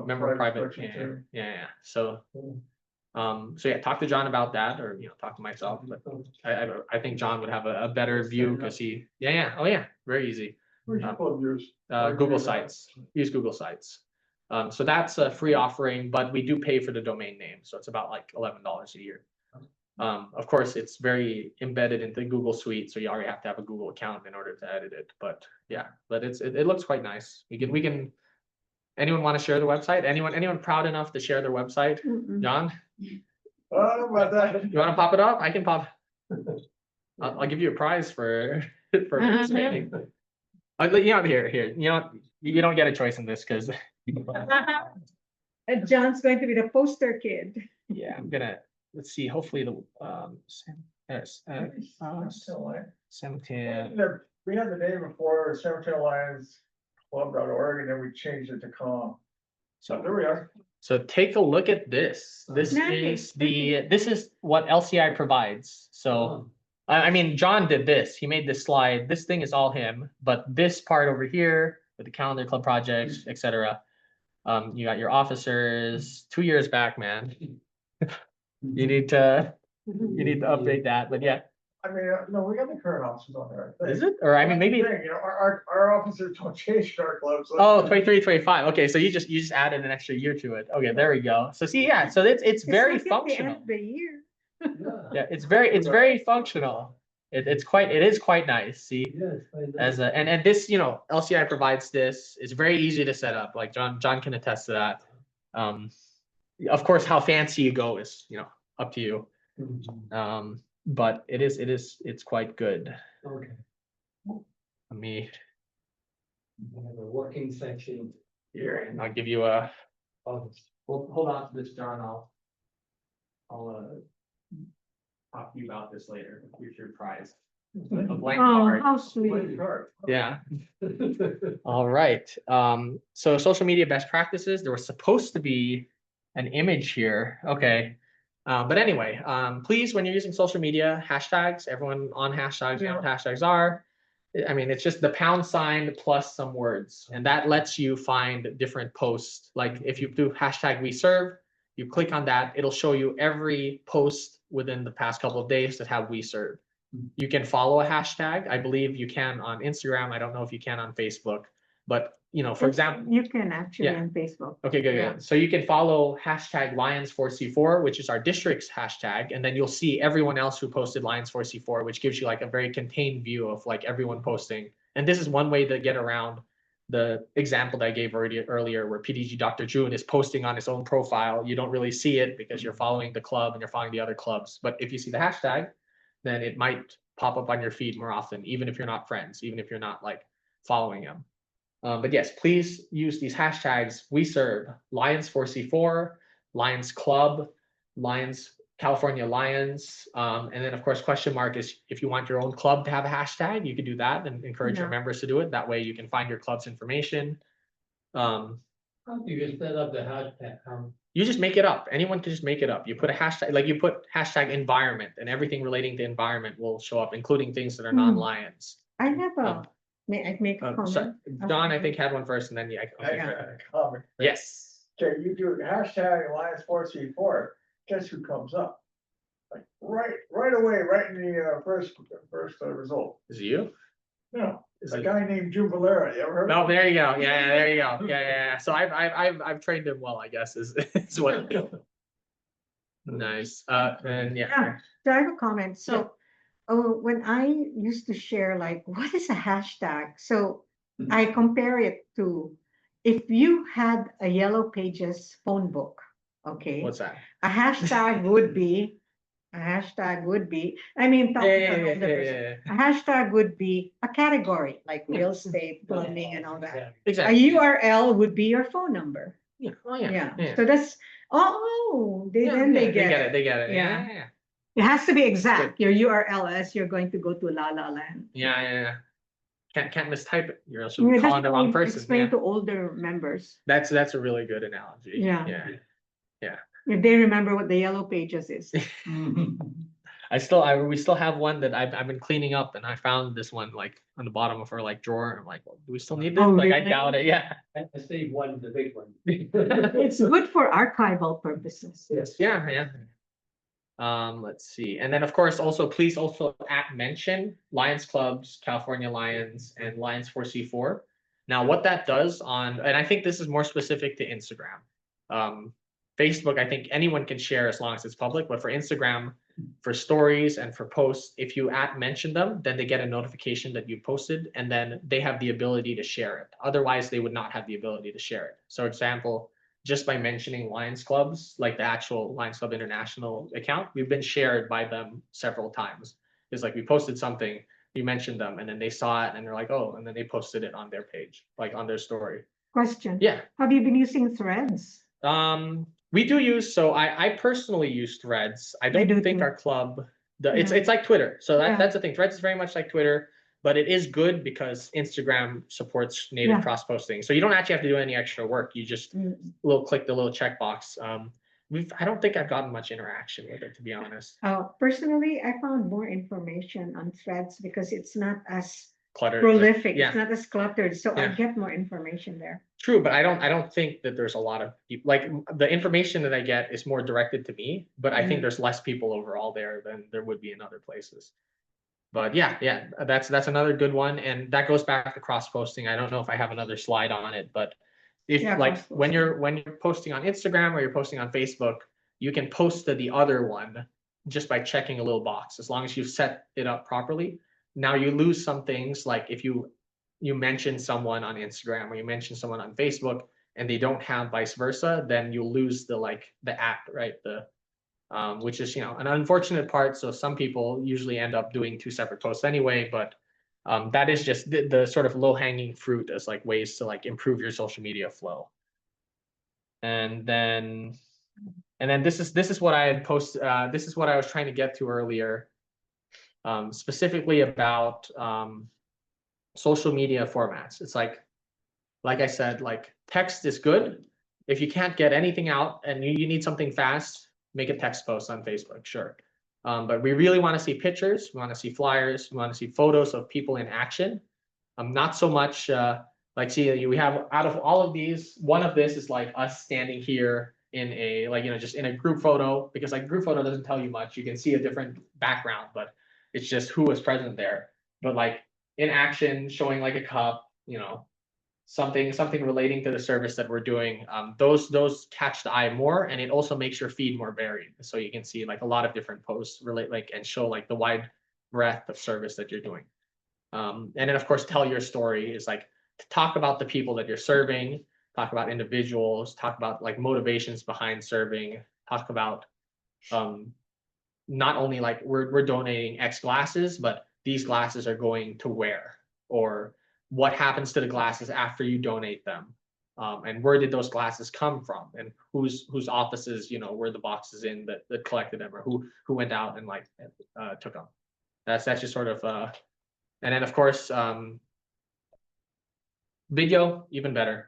member private, section yeah, too. yeah. So yeah, talk to John about that, or talk to myself, but I think John would have a better view because oh yeah, very easy. Where's your club use? Google Sites, use Google Sites. So that's a free offering, but we do pay for the domain name, so it's about like $11 a year. Of course, it's very embedded into Google Suite, so you already have to have a Google account in order to edit it. But yeah, but it looks quite nice. We can. Anyone want to share the website? Anyone proud enough to share their website? Mm-mm. John, Oh, about that. you want to pop it up? I can pop. I'll give you a prize for participating. Here. You don't get a choice in this because John's going to be the poster kid. yeah, I'm gonna let's see. Hopefully the Cemetery. We had the name before, Cemetery Lions Club.org, and then we changed it to com. So there we are. So take a look at this. This Nice. is what LCI provides. So I mean, John did this. He made this slide. This thing is all him, but this part over here with the calendar, club projects, etc. You got your officers 2 years back, man. You need to update that. But yeah, I mean, no, we got the current officers on there. I think. is it? Or I mean, maybe. That's the thing, our officers don't change our clubs. Oh, 23, 25. Okay, so you just added an extra year to it. Okay, there we go. So see, yeah, so it's very like at the end functional. of the year. Yeah, it's very functional. It is quite nice. See, Yes. as a and this, LCI provides this. It's very easy to set up. Like John can attest to that. Of course, how fancy you go is, up to you. But it's quite good. Okay. Let me We have a working section. here, and I'll give you a. August. Hold on to this, John. I'll talk to you about this later. Here's your prize. A blank Oh, card. how sweet. Yeah. All right. So social media best practices. There was supposed to be an image here. Okay. But anyway, please, when you're using social media, hashtags, everyone on hashtags, you know what hashtags are. I mean, it's just the # plus some words, and that lets you find different posts. Like if you do hashtag we serve, you click on that, it'll show you every post within the past couple of days that have we serve. You can follow a hashtag. I believe you can on Instagram. I don't know if you can on Facebook, but for example, You can actually Yeah. on Facebook. okay, good, Yeah. good. So you can follow hashtag Lions4C4, which is our district's hashtag, and then you'll see everyone else who posted Lions4C4, which gives you like a very contained view of like everyone posting. And this is one way to get around the example that I gave earlier, where PDG Dr. June is posting on his own profile. You don't really see it because you're following the club and you're following the other clubs. But if you see the hashtag, then it might pop up on your feed more often, even if you're not friends, even if you're not like following them. But yes, please use these hashtags. We serve Lions4C4, Lions Club, Lions California Lions, and then of course question mark is if you want your own club to have a hashtag, you can do that and encourage your Yeah. members to do it. That way you can find your club's information. How do you set up the hashtag? You just make it up. Anyone can just make it up. You put a hashtag, like you put hashtag environment, and everything relating to environment will show up, including things that are non-Lions. I have may I make a So comment? John, I think had one first, and then yeah. I got a comment. Yes. Okay, you do hashtag Alliance4C4, guess who comes up? Like right away, right in the first result. Is it you? No, Is a it? guy named June Valera, you ever heard? Oh, of him? there you go. Yeah, there you go. Yeah. So I've trained him well, I guess, is what. Nice. And yeah. Yeah. So I have a comment. So, when I used to share, like, what is a hashtag? So I compare it to if you had a Yellow Pages phone book, okay? What's that? A hashtag would be A hashtag would be, I mean, Yeah, talking yeah, about yeah, older yeah, person. yeah, A hashtag would be a category, like real estate, plumbing and all that. Yeah. A exactly. URL would be your phone number. Yeah. Oh yeah. Yeah, Yeah. so that's, oh, Yeah, then yeah, they get it. it. They get it. Yeah. Yeah. Yeah. Yeah. It has to be exact, your URL, as you're going to go to La La Land. Yeah. Yeah. Yeah. Can't mistype it. You're also Yeah, calling the wrong we person. explain Yeah. to older members, That's a really good analogy. Yeah. Yeah. if they remember what the yellow pages is. We still have one that I've been cleaning up, and I found this one like on the bottom of our like drawer. I'm like, well, do we still need this? Oh, Like, I really? doubt it. Yeah. I saved one, the big one. It's good for archival purposes. Yes. Yeah. Yeah. Let's see. And then of course, also please also mention Lions Clubs, California Lions, and Lions 4C4. Now, what that does and I think this is more specific to Instagram. Facebook, I think anyone can share as long as it's public, but for Instagram, for stories and for posts, if you mention them, then they get a notification that you posted, and then they have the ability to share it. Otherwise, they would not have the ability to share it. So example, just by mentioning Lions Clubs, like the actual Lions Club International account, we've been shared by them several times. It's like we posted something, you mentioned them, and then they saw it and they're like, oh, and then they posted it on their page, like on their story. Question. Yeah. Have you been using Threads? We do use, so I personally use Threads. I don't do think too. our club, it's Yeah. like Twitter. So Yeah. that's the thing. Threads is very much like Twitter, but it is good because Instagram supports native Yeah. cross posting. So you don't actually have to do any extra work. You just click the little checkbox. I don't think I've gotten much interaction with it, to be honest. Personally, I found more information on Threads because it's not as Cluttered. prolific. Yeah. It's not as cluttered, so I Yeah. get more information there. True, but I don't think that there's a lot of people, like the information that I get is more directed to me, but I think Mm. there's less people overall there than there would be in other places. But yeah, that's another good one, and that goes back to cross posting. I don't know if I have another slide on it, but if Yeah, like cross-posting. when you're posting on Instagram or you're posting on Facebook, you can post to the other one just by checking a little box, as long as you've set it up properly. Now you lose some things, like if you mention someone on Instagram or you mention someone on Facebook and they don't have vice versa, then you'll lose the app, right? Which is, an unfortunate part. So some people usually end up doing two separate posts anyway, but that is just the sort of low hanging fruit as like ways to like improve your social media flow. And then this is what I had posted. This is what I was trying to get to earlier, specifically about social media formats. It's like I said, like text is good. If you can't get anything out and you need something fast, make a text post on Facebook, sure. But we really want to see pictures. We want to see flyers. We want to see photos of people in action. Not so much see, we have out of all of these, one of this is like us standing here in a just in a group photo, because like group photo doesn't tell you much. You can see a different background, but it's just who was present there. But like in action, showing like a cup, something relating to the service that we're doing, those catch the eye more, and it also makes your feed more varied, so you can see like a lot of different posts relate and show like the wide breadth of service that you're doing. And then of course, tell your story is like to talk about the people that you're serving, talk about individuals, talk about like motivations behind serving, talk about not only like we're donating X glasses, but these glasses are going to where, or what happens to the glasses after you donate them, and where did those glasses come from, and whose offices were the boxes in that collected them, or who went out and like took them. That's just sort of and then of course video, even better.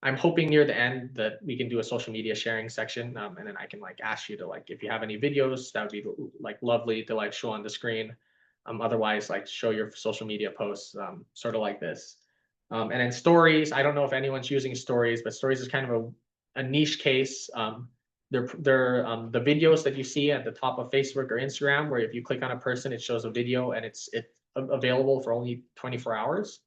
I'm hoping near the end that we can do a social media sharing section, and then I can like ask you to like, if you have any videos, that would be like lovely to like show on the screen. Otherwise, like show your social media posts, sort of like this. And then stories. I don't know if anyone's using stories, but stories is kind of a niche case. They're the videos that you see at the top of Facebook or Instagram, where if you click on a person, it shows a video, and it's available for only 24 hours.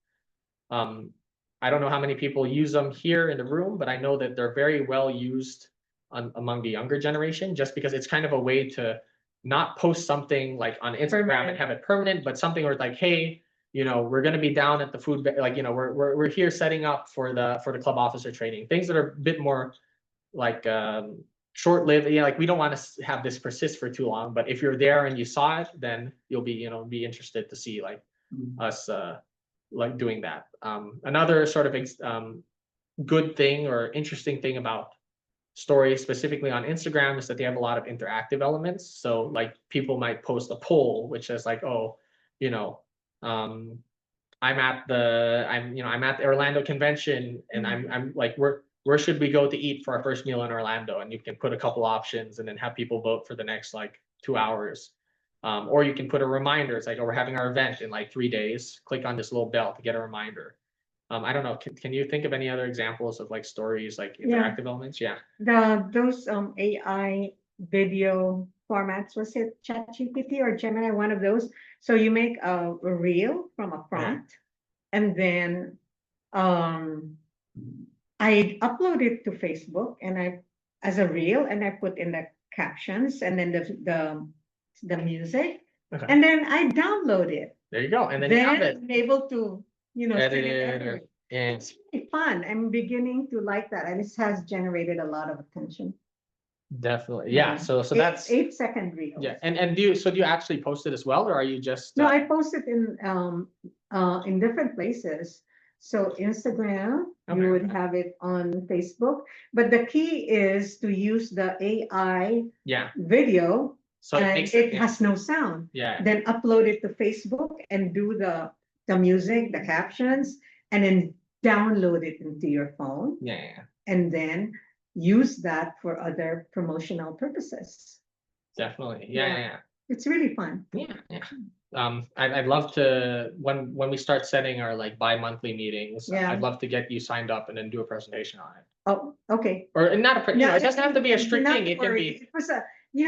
I don't know how many people use them here in the room, but I know that they're very well used among the younger generation, just because it's kind of a way to not post something like on Instagram and have it permanent, but something where it's like, hey, we're going to be down at the food, like, we're here setting up for the club officer training, things that are a bit more like short-lived, like we don't want to have this persist for too long, but if you're there and you saw it, then you'll be interested to see like us like doing that. Another sort of good thing or interesting thing about stories specifically on Instagram is that they have a lot of interactive elements. So like people might post a poll which says like, oh, um, I'm at the Orlando convention and I'm like, where should we go to eat for our first meal in Orlando? And you can put a couple options and then have people vote for the next like 2 hours. Or you can put a reminder. It's like, oh, we're having our event in like 3 days. Click on this little bell to get a reminder. I don't know. Can you think of any other examples of like stories, like interactive elements? Yeah. Those AI video formats, was it ChatGPT or Gemini, one of those? So you make a reel from a prompt, and then I upload it to Facebook and as a reel, and I put in the captions and then the music, Okay. and then I download it. There you go. And then you have it. I'm able to, Edit send it it everywhere. and It's really fun. I'm beginning to like that, and it has generated a lot of attention. definitely. Yeah. So that's 8-second reels. yeah. And do you actually post it as well, or are you just No, I post it in different places. So Instagram, Okay. you would have it on Facebook, but the key is to use the AI yeah. video, So it and makes it yeah. has no sound. Yeah. Then upload it to Facebook and do the music, the captions, and then download it into your phone, Yeah. and then use that for other promotional purposes. Definitely. Yeah. Yeah. It's really fun. Yeah. I'd love to when we start setting our like bi-monthly meetings. Yeah. I'd love to get you signed up and then do a presentation on it. Oh, okay. Or not a No, it doesn't have to be a strict not thing. It can worry. be. It was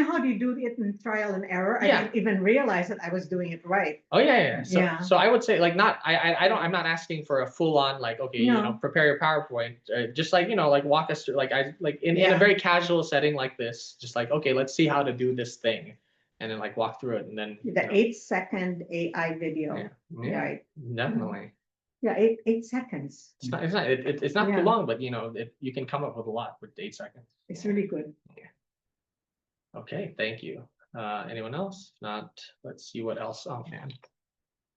how do you do it in trial and error? I Yeah. didn't even realize that I was doing it right. Oh yeah. So Yeah. so I would say like not I'm not asking for a full on like okay No. prepare your PowerPoint just like like walk us through like in a Yeah. very casual setting like this just like okay let's see how to do this thing and then like walk through it and then The 8-second AI video. yeah Right. definitely Yeah, 8 seconds. it's not Yeah. too long but you can come up with a lot with 8 seconds. It's really good. Okay, thank you. Anyone else? If not, let's see what else. Oh man,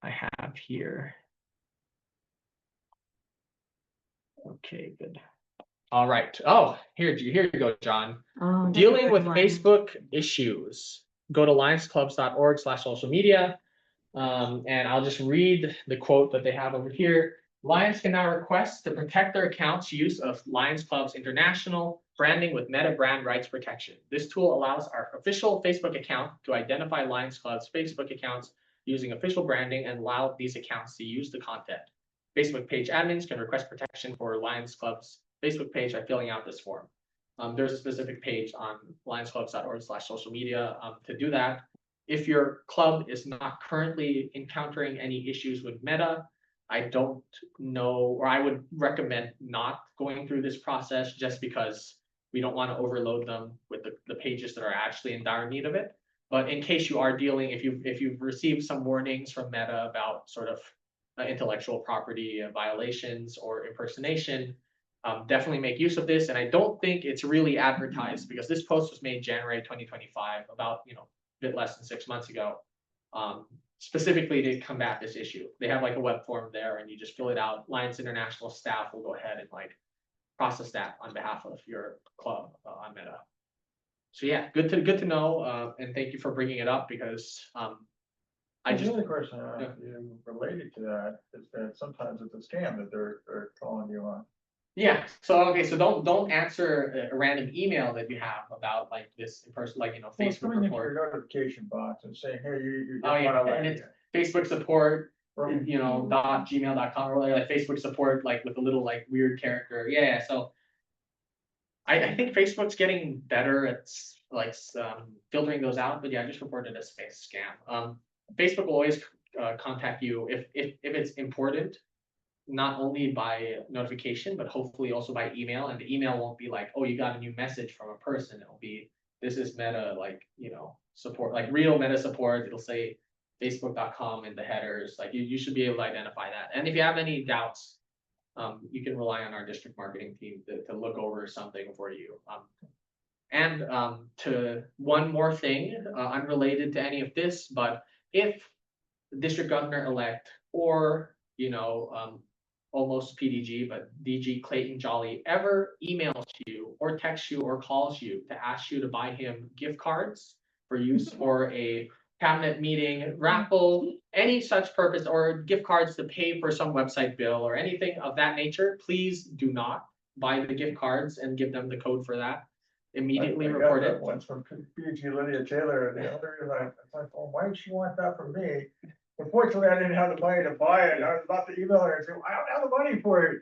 I have here. Okay, good. All right. Oh, here you go, John. Oh, that's a Dealing good with one. Facebook issues. Go to lionsclubs.org/social media. And I'll just read the quote that they have over here. Lions can now request to protect their accounts' use of Lions Clubs International branding with Meta brand rights protection. This tool allows our official Facebook account to identify Lions Club's Facebook accounts using official branding and allow these accounts to use the content. Facebook page admins can request protection for Lions Club's Facebook page by filling out this form. There's a specific page on lionsclubs.org/social media to do that. If your club is not currently encountering any issues with Meta, I don't know, or I would recommend not going through this process just because we don't want to overload them with the pages that are actually in dire need of it. But in case you are dealing, if you've received some warnings from Meta about sort of intellectual property violations or impersonation, definitely make use of this. And I don't think it's really advertised because this post was made January 2025, about a bit less than 6 months ago. Specifically to combat this issue. They have like a web form there and you just fill it out. Lions International staff will go ahead and like process that on behalf of your club on Meta. So yeah, good to know. And thank you for bringing it up because I just The only question related to that is that sometimes it's a scam that they're calling you on. yeah. So okay, so don't answer a random email that you have about like this person, like Well, it's Facebook coming into report. your notification box and saying, hey, you Oh yeah, and it's Facebook support, Right. .gmail.com or like Facebook support, like with a little like weird character. Yeah, so I think Facebook's getting better at like filtering those out, but yeah, I just reported a space scam. Facebook will always contact you if it's important, not only by notification, but hopefully also by email. And the email won't be like, oh, you got a new message from a person. It'll be, this is Meta, like, support, like real Meta support. It'll say facebook.com in the headers. Like you should be able to identify that. And if you have any doubts, you can rely on our district marketing team to look over something for you. And to one more thing, unrelated to any of this, but if District Governor-elect or, almost PDG, but DG Clayton Jolly ever emails you or texts you or calls you to ask you to buy him gift cards for use for a cabinet meeting, raffle, any such purpose, or gift cards to pay for some website bill or anything of that nature, please do not buy the gift cards and give them the code for that. Immediately I got report that it. once from PG Lydia Taylor, and the other reason I was like, well, why would she want that from me? Unfortunately, I didn't have the money to buy it. I was about to email her and say, I don't have the money for it.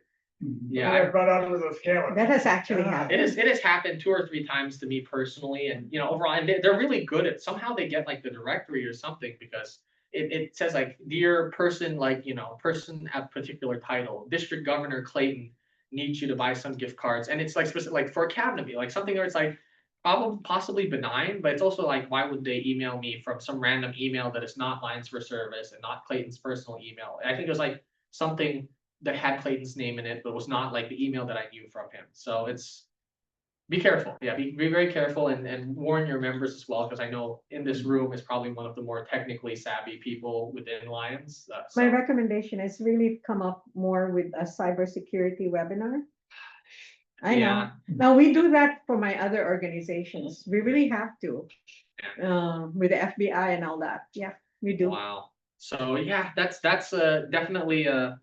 Yeah, And I found out it was a scam. That has actually God. happened. it has happened 2 or 3 times to me personally, and overall, and they're really good at, somehow they get like the directory or something, because it says like, dear person, like, person at particular title, District Governor Clayton needs you to buy some gift cards, and it's like specific, like for a cabinet meeting, like something where it's like probably possibly benign, but it's also like, why would they email me from some random email that is not Lines for Service and not Clayton's personal email? And I think it was like something that had Clayton's name in it, but was not like the email that I knew from him. So be careful. Yeah, be very careful, and warn your members as well, because I know in this room is probably one of the more technically savvy people within Lions. My recommendation is really come up more with a cybersecurity webinar. I know. Yeah. Now, we do that for my other organizations. We really have to. With the FBI and all that. Yeah, we do. Wow. So yeah, that's definitely a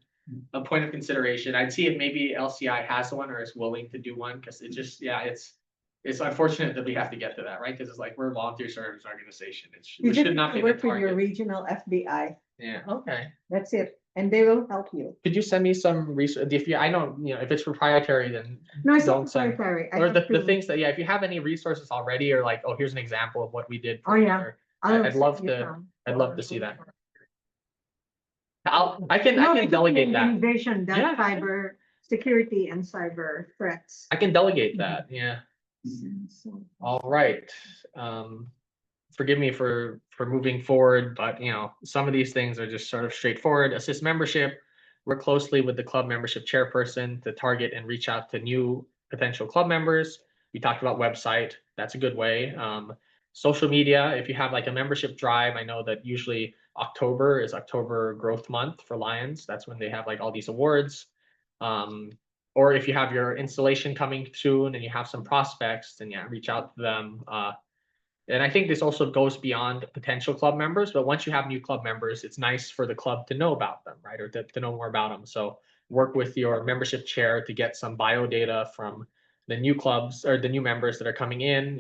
point of consideration. I'd see if maybe LCI has one or is willing to do one, because it just, it's unfortunate that we have to get to that, right? Because it's like, we're a volunteer service organization. You We just should not have to be the work with your target. regional FBI. Yeah, okay. That's it. And they will help you. Could you send me some research? If you, I know, if it's proprietary, then No, it's not don't send. proprietary. I Or have the to- things that, if you have any resources already, or like, oh, here's an example of what we did. Oh, yeah. or- I'll I'd love send you to, some. I'd love to see that. I can No, it's delegate an that. organization that Yeah. cyber security and cyber threats. I can delegate that, yeah. So- All right. Forgive me for moving forward, but some of these things are just sort of straightforward. Assist membership. Work closely with the club membership chairperson to target and reach out to new potential club members. We talked about website. That's a good way. Social media, if you have like a membership drive, I know that usually October is October Growth Month for Lions. That's when they have like all these awards. Or if you have your installation coming soon and you have some prospects, then reach out to them. And I think this also goes beyond potential club members, but once you have new club members, it's nice for the club to know about them, right? Or to know more about them. So work with your membership chair to get some bio data from the new clubs or the new members that are coming in,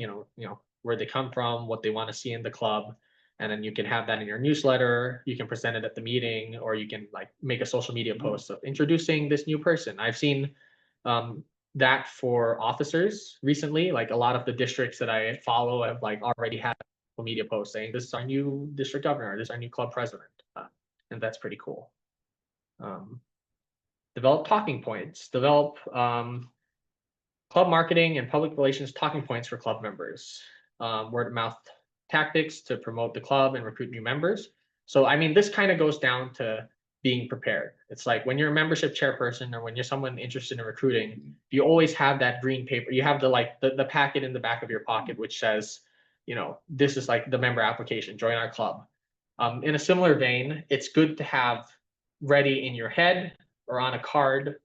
where they come from, what they want to see in the club. And then you can have that in your newsletter. You can present it at the meeting, or you can like make a social media post of introducing this new person. I've seen that for officers recently. Like a lot of the districts that I follow have like already had social media posts saying, this is our new district governor, this is our new club president. And that's pretty cool. Develop talking points, develop club marketing and public relations talking points for club members. Word of mouth tactics to promote the club and recruit new members. So, I mean, this kind of goes down to being prepared. It's like when you're a membership chairperson or when you're someone interested in recruiting, you always have that green paper. You have the packet in the back of your pocket, which says, this is like the member application, join our club. In a similar vein, it's good to have ready in your head or on a card.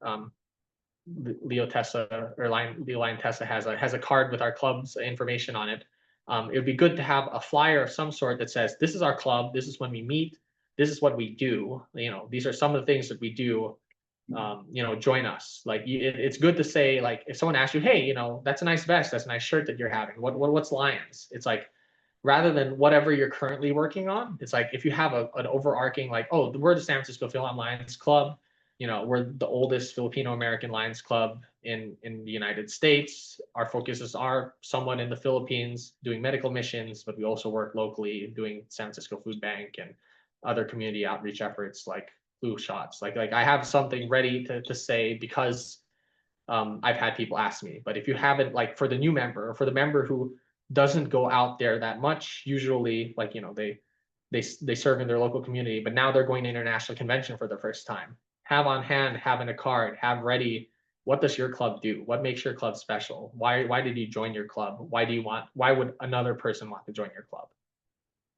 Leo Tessa or Lion Tessa has a card with our club's information on it. It would be good to have a flyer of some sort that says, this is our club, this is when we meet, this is what we do. These are some of the things that we do. Join us. Like it's good to say, like, if someone asks you, hey, that's a nice vest, that's a nice shirt that you're having. What's Lions? It's like, rather than whatever you're currently working on, it's like if you have an overarching, like, oh, we're the San Francisco Philhon Lions Club. We're the oldest Filipino American Lions Club in the United States. Our focuses are somewhat in the Philippines doing medical missions, but we also work locally doing San Francisco Food Bank and other community outreach efforts like flu shots. Like I have something ready to say because I've had people ask me. But if you haven't, like for the new member or for the member who doesn't go out there that much, usually like they serve in their local community, but now they're going to international convention for the first time. Have on hand, have in a card, have ready what does your club do? What makes your club special? Why did you join your club? Why would another person want to join your club?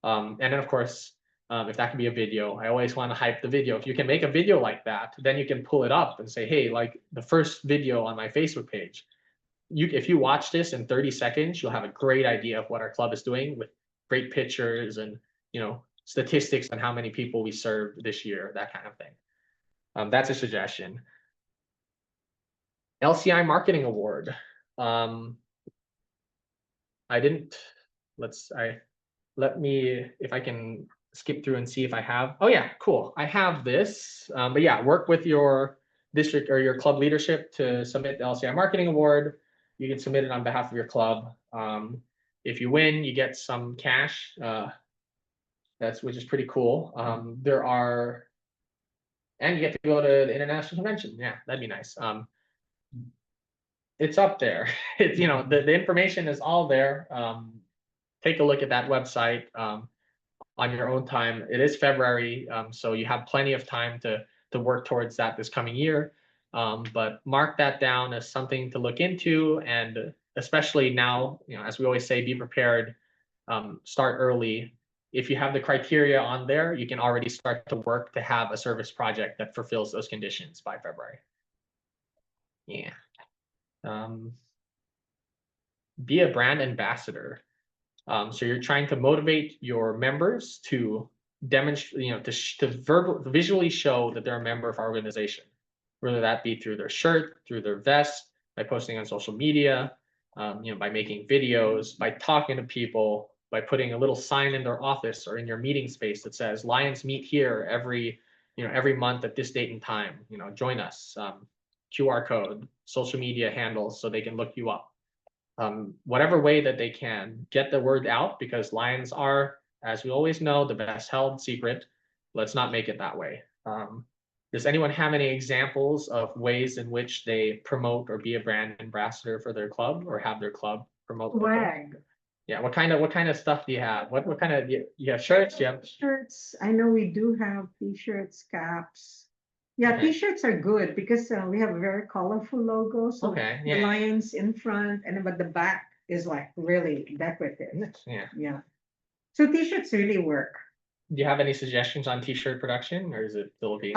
And then of course, if that can be a video, I always want to hype the video. If you can make a video like that, then you can pull it up and say, hey, like the first video on my Facebook page, if you watch this in 30 seconds, you'll have a great idea of what our club is doing with great pictures and, statistics on how many people we served this year, that kind of thing. That's a suggestion. LCI Marketing Award. Let me, if I can skip through and see if I have, oh yeah, cool. I have this, but yeah, work with your district or your club leadership to submit the LCI Marketing Award. You can submit it on behalf of your club. If you win, you get some cash, which is pretty cool. And you get to go to the international convention. Yeah, that'd be nice. It's up there. It's, the information is all there. Take a look at that website on your own time. It is February, so you have plenty of time to work towards that this coming year. But mark that down as something to look into, and especially now, as we always say, be prepared. Start early. If you have the criteria on there, you can already start to work to have a service project that fulfills those conditions by February. Yeah. Be a brand ambassador. So you're trying to motivate your members to demonstrate, to visually show that they're a member of our organization, whether that be through their shirt, through their vest, by posting on social media, by making videos, by talking to people, by putting a little sign in their office or in your meeting space that says Lions meet here every month at this date and time, join us, QR code, social media handles so they can look you up. Whatever way that they can, get the word out, because Lions are, as we always know, the best held secret. Let's not make it that way. Does anyone have any examples of ways in which they promote or be a brand ambassador for their club, or have their club promote? Swag. Yeah, what kind of stuff do you have? What kind of, you have shirts? You have Shirts. I know we do have t-shirts, caps. Yeah, Okay. t-shirts are good because we have a very colorful logo. So Okay, the yeah. lions in front, but the back is like really decorative. Yeah. Yeah. So t-shirts really work. Do you have any suggestions on t-shirt production, or is it Philippines?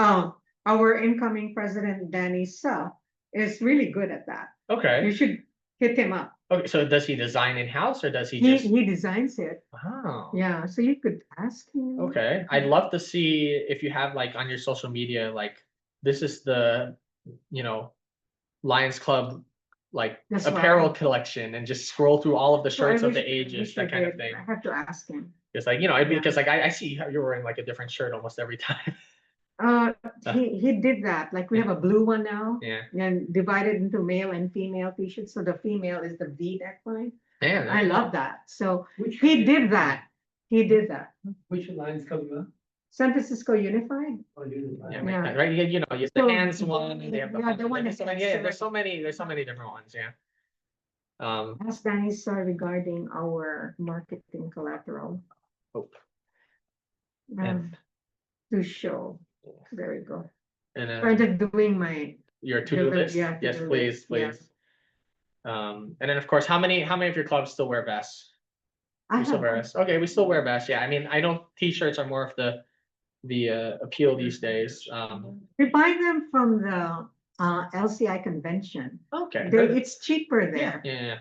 Our incoming president, Danny Suh, is really good at that. Okay. You should hit him up. Okay, so does he design in-house, or does he He just? he designs it. Oh. Yeah, so you could ask him. Okay, I'd love to see if you have like on your social media, like this is the, Lions Club, like That's apparel right. collection, and just scroll through all of the So I shirts of the wish ages, I that kind of did. thing. I have to ask him. It's like, Yeah. because like I see how you're wearing like a different shirt almost every time. He did that. Like we have a blue one now. Yeah. And divided into male and female t-shirts. So the female is the V neckline. Man, I love that. So Which he did that. He did that. Which Lions coming up? San Francisco Unified. Or you? Yeah, Yeah. right. You have the So, hands one. They have yeah, the one there's that so many, has there's so many different ones. Yeah. Ask Danny Sir regarding our marketing collateral. Oh. Um, to show. There we go. And I'm just doing my your to-do list. yeah, Yes, to-do please, list, yeah. please. And then of course, how many of your clubs still wear vests? I We still have wear vests. Okay, we still wear vests. Yeah, I mean, I know t-shirts are more of the appeal these days. we buy them from the LCI convention. Okay. It's cheaper there. Yeah.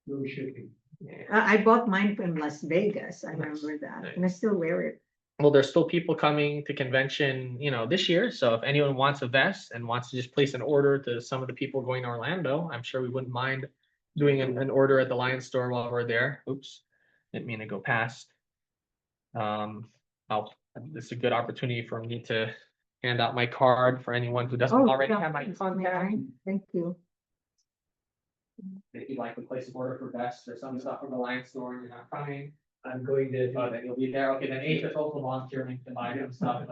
No shipping. Yeah. I bought mine from Las Vegas. I Nice, remember that, nice. and I still wear it. Well, there's still people coming to convention, this year. So if anyone wants a vest and wants to just place an order to some of the people going to Orlando, I'm sure we wouldn't mind doing an order at the Lions store while we're there. Oops, didn't mean to go past. This is a good opportunity for me to hand out my card for anyone who doesn't already yeah, have my please, contact. may I? Thank you. If you'd like to place an order for vests or some stuff from the Lions store and you're not coming, I'm going there. oh, then you'll be there. Okay, then H is also volunteering to buy some stuff.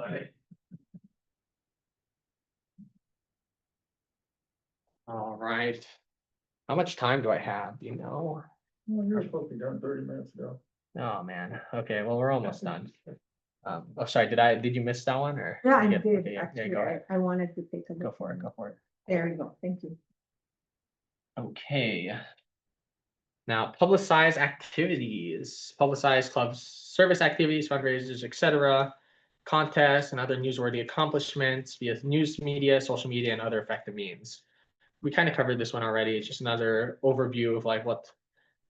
All right. How much time do I have? Do you know? Well, you're supposed to be done 30 minutes ago. Oh, man. Okay, well, we're almost done. Sorry, did you miss that one or? Yeah, I you get- did, okay, yeah, actually. go ahead. I wanted to take a look. Go for it, go for it. There you go. Thank you. Okay. Now, publicize activities, publicize clubs, service activities, fundraisers, etc., contests, and other newsworthy accomplishments via news media, social media, and other effective means. We kind of covered this one already. It's just another overview of like what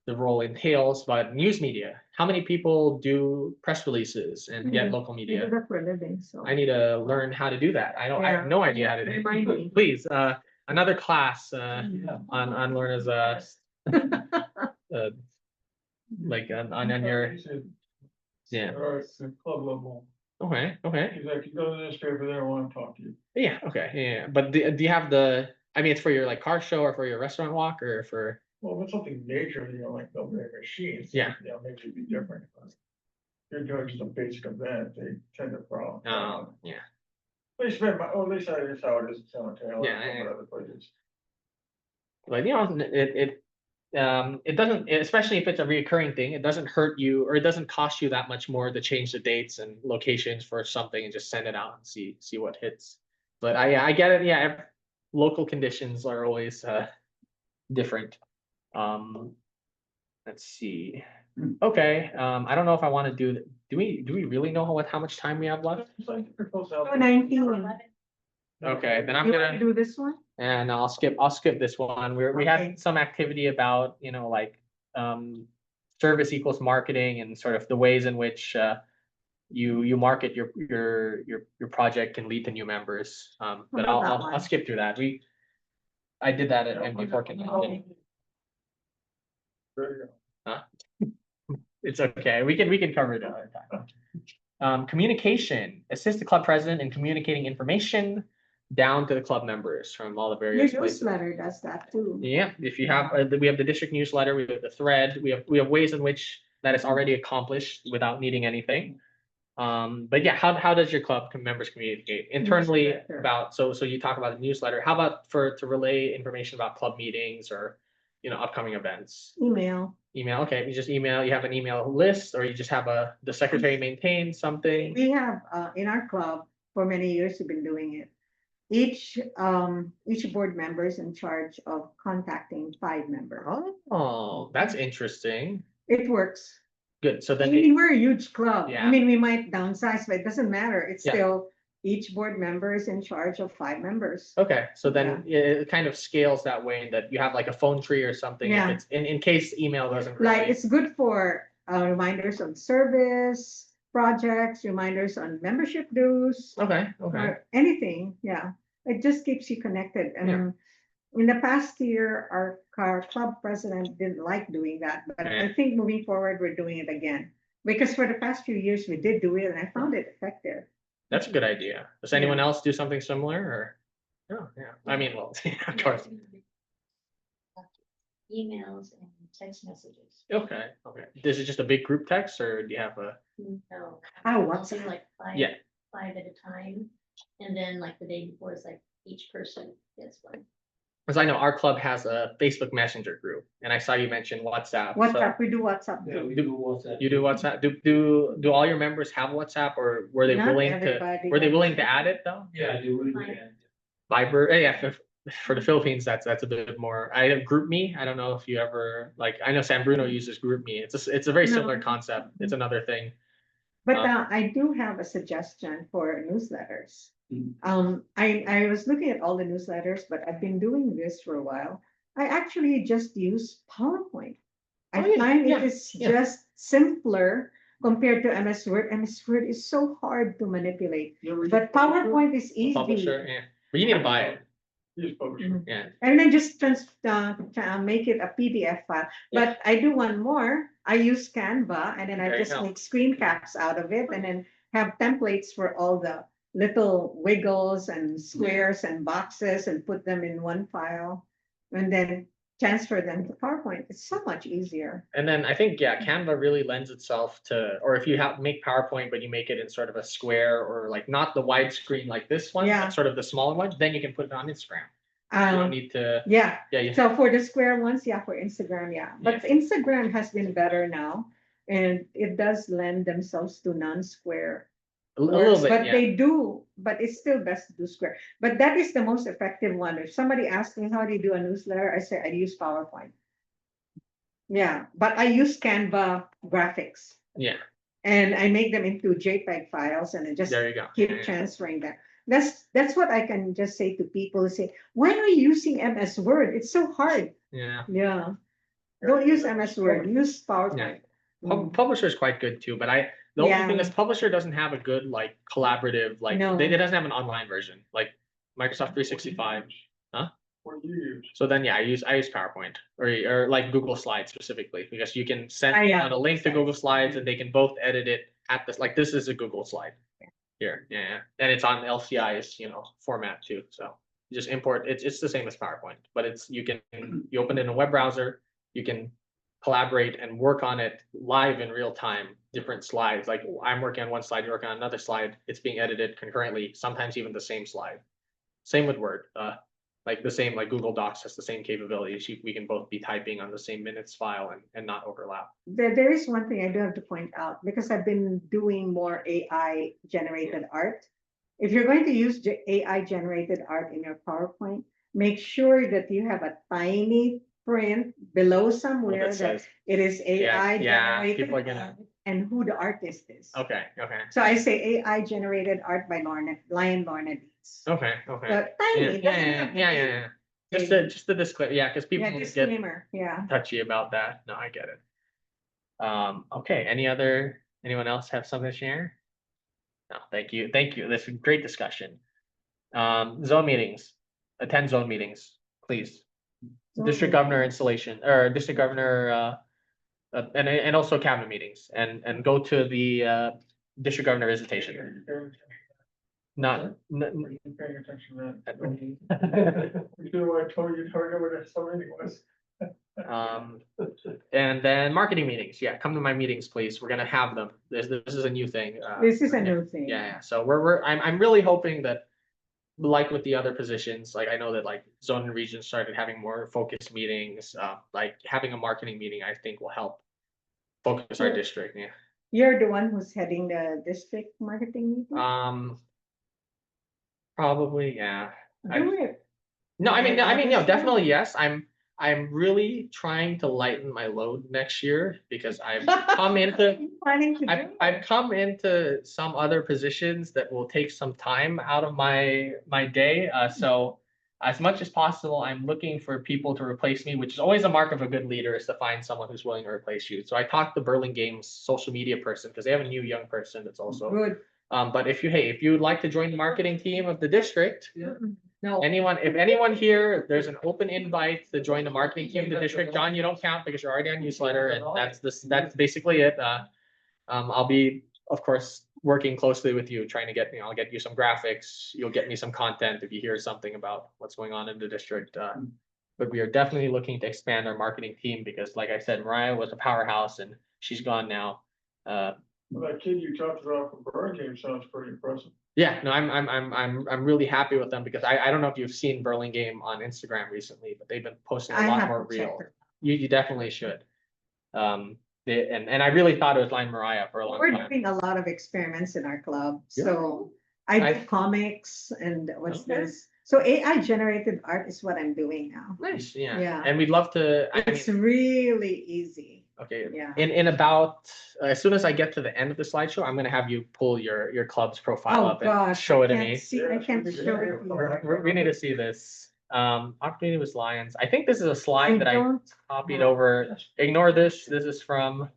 the role entails. But news media, how many people do press releases and get local I do media? that for a living, so. I need to learn how to do that. I don't. I have Yeah. no idea how to do Remind me. it. Please, another class Yeah. on Lorna's like on your yeah. Or it's the club level. Okay. He's like, you go to the newspaper, they don't want to talk to you. Yeah. Okay. Yeah. But do you have the? I mean, it's for your like car show or for your restaurant walk or for. Well, if it's something major, like building a machine. Yeah. Maybe it'd be different. But if you're doing just a basic event, they tend to problem. Yeah. At least, at least that is how it is in San Mateo. Yeah, And other places. Like it doesn't, especially if it's a reoccurring thing, it doesn't hurt you or it doesn't cost you that much more to change the dates and locations for something and just send it out and see what hits. But I get it. Yeah, local conditions are always different. Let's see. Okay. I don't know if I want to do we really know how much time we have left? It's like you're supposed to have- 19. Okay, then I'm You want to gonna. do this one? And I'll skip this one. We Okay. had some activity about, like service equals marketing and sort of the ways in which you market your project can lead to new members. But about that I'll one? skip through that. I did that at MD Forkin. There you go. It's okay. We can cover it another time. Communication, assist the club president in communicating information down to the club members from all the Your various places. newsletter does that too. Yeah, if you have, we have the district newsletter, we have the thread, we have ways in which that is already accomplished without needing anything. But yeah, how does your club members communicate internally Newsletter. about, so you talk about the newsletter, how about to relay information about club meetings or, upcoming events? Email. Email, okay, you just email, you have an email list, or you just have the secretary maintain something? We have, in our club, for many years, we've been doing it. Each board member is in charge of contacting 5 members. Oh, that's interesting. It works. Good, so I then, mean, we're a huge club. Yeah. I mean, we might downsize, but it doesn't matter. It's Yeah. still, each board member is in charge of 5 members. okay, so then it kind of scales that way that you have like a phone tree or something. If Yeah. it's in case email doesn't Like, really. it's good for reminders on service, projects, reminders on membership dues, Okay, or anything, yeah. It just keeps you connected. And in the past year, our club president didn't like doing that, but Yeah. I think moving forward, we're doing it again. Because for the past few years, we did do it and I found it effective. that's a good idea. Does anyone else do something similar or? Oh, yeah, I mean, well, of course, Emails and text messages. okay. Is it just a big group text or do you have a? No. Oh, Something WhatsApp. like five. Yeah. 5 at a time. And then like the day before, it's like each person gets one. Because I know our club has a Facebook Messenger group and I saw you mention WhatsApp. so- WhatsApp, we do WhatsApp Yeah, too. we do WhatsApp. You do WhatsApp? Do all your members have WhatsApp or were they Not willing to, everybody were they does. willing to add it though? Yeah, they really can. Viber, yeah, for the Philippines, that's a bit more. I have GroupMe. I don't know if you ever like. I know San Bruno uses GroupMe. It's a very No. similar concept. It's another thing. But I do have a suggestion for newsletters. I was looking at all the newsletters, but I've been doing this for a while. I actually just use PowerPoint. I Oh, yeah, find yeah, it is yeah. just simpler compared to MS Word. MS Word is so hard to manipulate, but PowerPoint is easy. Publisher, yeah. But you need to buy it. Use publisher. Mhm. Yeah. And then just make it a PDF file. But I do one more. I use Canva and then There I you just go. make screen caps out of it and then have templates for all the little wiggles and squares and boxes and put them in one file and then transfer them to PowerPoint. It's so much easier. And then I think, yeah, Canva really lends itself to, or if you make PowerPoint, but you make it in sort of a square or like not the widescreen like this one, Yeah. but sort of the smaller one, then you can put it on Instagram. You don't Um, need to, yeah. yeah. So for the square ones, yeah, for Instagram, yeah. But Instagram has been better now and it does lend themselves to non-square works, bit, but yeah. they do, but it's still best to do Square. But that is the most effective one. If somebody asks me how do you do a newsletter, I say I use PowerPoint. Yeah, but I use Canva graphics Yeah, and I make them into JPEG files and I just there you go. keep Yeah, yeah. transferring that. That's what I can just say to people. Say, why are you using MS Word? It's so hard. Yeah. Yeah, don't use MS Word. Use PowerPoint. Publisher is quite good too, but the only thing Yeah. is Publisher doesn't have a good like collaborative, like No. it doesn't have an online version, like Microsoft 365. What do you use? So then, yeah, I use PowerPoint or like Google Slides specifically because you can send Yeah. out a link to Google Slides and they can both edit it at this. Like this is a Google slide here, yeah, and it's on LCI's format too. So you just import. It's the same as PowerPoint, but you open it in a web browser, you can collaborate and work on it live in real time. Different slides, like I'm working on one slide, you're working on another slide. It's being edited concurrently, sometimes even the same slide. Same with Word. Like the same, like Google Docs has the same capabilities. We can both be typing on the same minutes file and not overlap. There is one thing I do have to point out because I've been doing more AI generated art. If you're going to use AI generated art in your PowerPoint, make sure that you have a tiny print below somewhere that that says- it is AI yeah, generated people are gonna- art and who the artist is. Okay. So I say AI generated art by Lion Lorna Deeds. Okay. Okay. So tiny. Yeah. Just a disclaimer, yeah, because people Yeah, get disclaimer. Yeah. touchy about that. No, I get it. Okay. Anyone else have something to share? No, thank you. This is a great discussion. Zone meetings, attend zone meetings, please. District governor installation or district governor, and also cabinet meetings and go to the district governor visitation. Not. Paying attention to that. You do what I told you, what so many was. And then marketing meetings. Yeah, come to my meetings, please. We're gonna have them. This is a new thing. This is a new thing. Yeah. So I'm really hoping that, like with the other positions, like I know that like zone and region started having more focused meetings. Like having a marketing meeting, I think will help focus our district. Yeah. You're the one who's heading the district marketing meeting? Probably, yeah. Do it. No, I mean, no, August definitely yes. I'm really trying to lighten my load next year because I've come into Planning to do I've come into some other positions that will take some time out of my day. So as much as possible, I'm looking for people to replace me, which is always a mark of a good leader, is to find someone who's willing to replace you. So I talked to Burlingame's social media person because they have a new young person that's also. Good. But if you would like to join the marketing team of the district, No. if anyone here, there's an open invite to join the marketing team of the district. John, you don't count because you're already on newsletter, and that's basically it. I'll be, of course, working closely with you, trying to get, I'll get you some graphics. You'll get me some content if you hear something about what's going on in the district. But we are definitely looking to expand our marketing team because, like I said, Mariah was a powerhouse and she's gone now. Well, that kid you talked about from Burlingame sounds pretty impressive. Yeah, no, I'm really happy with them because I don't know if you've seen Burlingame on Instagram recently, but they've been posting a I lot have more to check real. it. You definitely should. And I really thought it was Line Mariah for a long We're time. doing a lot of experiments in our club. Yeah. So I do I- comics and what's Okay. this? So AI generated art is what I'm doing now. Nice, yeah. Yeah. And we'd love to, It's really easy. okay, Yeah. in about, as soon as I get to the end of the slideshow, I'm gonna have you pull your club's profile Oh, up and gosh. show it to I can't me. see, I can't show it to you. We need to see this. Opportunity with Lions. I think this is a slide that I don't copied have- over. Ignore this. This is from.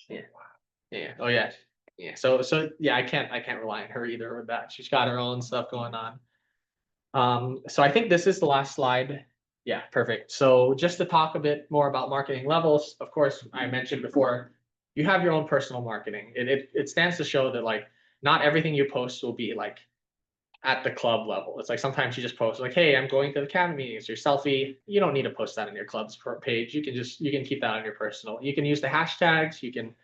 Yeah. Oh yeah. Yeah. So yeah, I can't rely on her either with that. She's got her own stuff going on. So I think this is the last slide. Yeah, perfect. So just to talk a bit more about marketing levels, of course, I mentioned before, you have your own personal marketing. It stands to show that like not everything you post will be like at the club level. It's like sometimes you just post like, hey, I'm going to the cabinet meetings, your selfie. You don't need to post that on your club's page. You can keep that on your personal. You can use the hashtags, you can,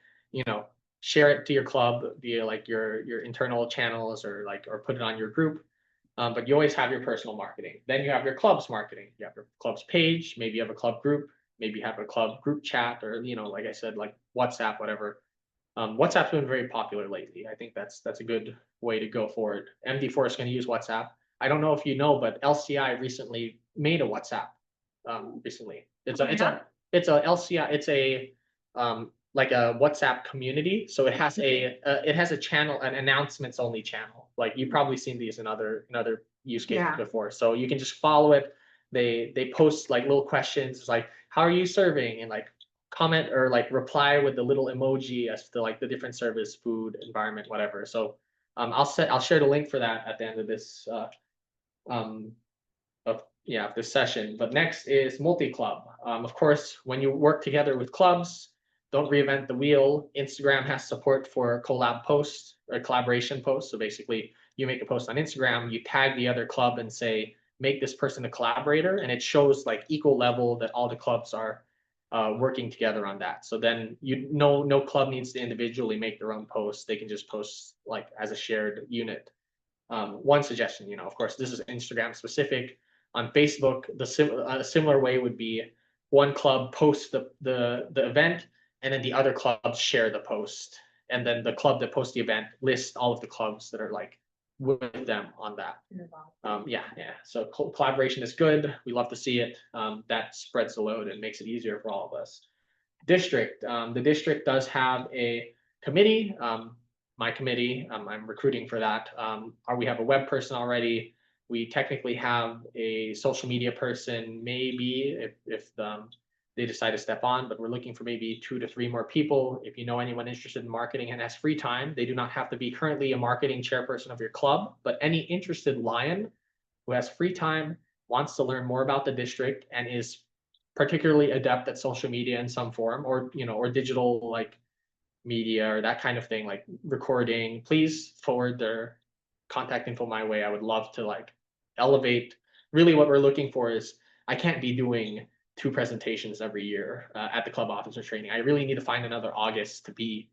share it to your club via like your internal channels or put it on your group. But you always have your personal marketing. Then you have your club's marketing. You have your club's page, maybe you have a club group, maybe you have a club group chat, or like I said, like WhatsApp, whatever. WhatsApp's been very popular lately. I think that's a good way to go forward. MD4 is going to use WhatsApp. I don't know if you know, but LCI recently made a WhatsApp. Recently, it's a LCI. It's a like a WhatsApp community. So it has a channel, an announcements only channel. Like you've probably seen these in other use cases Yeah. before. So you can just follow it. They post like little questions like how are you serving, and like comment or like reply with the little emoji as to like the different service, food, environment, whatever. So I'll share the link for that at the end of this of this session. But next is multi-club. Of course, when you work together with clubs, don't reinvent the wheel. Instagram has support for collab posts or collaboration posts. So basically, you make a post on Instagram, you tag the other club and say, make this person a collaborator, and it shows like equal level that all the clubs are working together on that. So then no club needs to individually make their own posts. They can just post like as a shared unit. One suggestion, of course, this is Instagram specific. On Facebook, a similar way would be one club posts the event, and then the other clubs share the post, and then the club that posts the event lists all of the clubs that are like with them on that. Yeah. So collaboration is good. We love to see it. That spreads the load and makes it easier for all of us. District. The district does have a committee. My committee. I'm recruiting for that. We have a web person already. We technically have a social media person, maybe if they decide to step on, but we're looking for maybe 2 to 3 more people. If you know anyone interested in marketing and has free time, they do not have to be currently a marketing chairperson of your club, but any interested lion who has free time, wants to learn more about the district, and is particularly adept at social media in some form, or or digital like media or that kind of thing, like recording, please forward their contact info my way. I would love to like elevate. Really what we're looking for is I can't be doing 2 presentations every year at the club officer training. I really need to find another August to be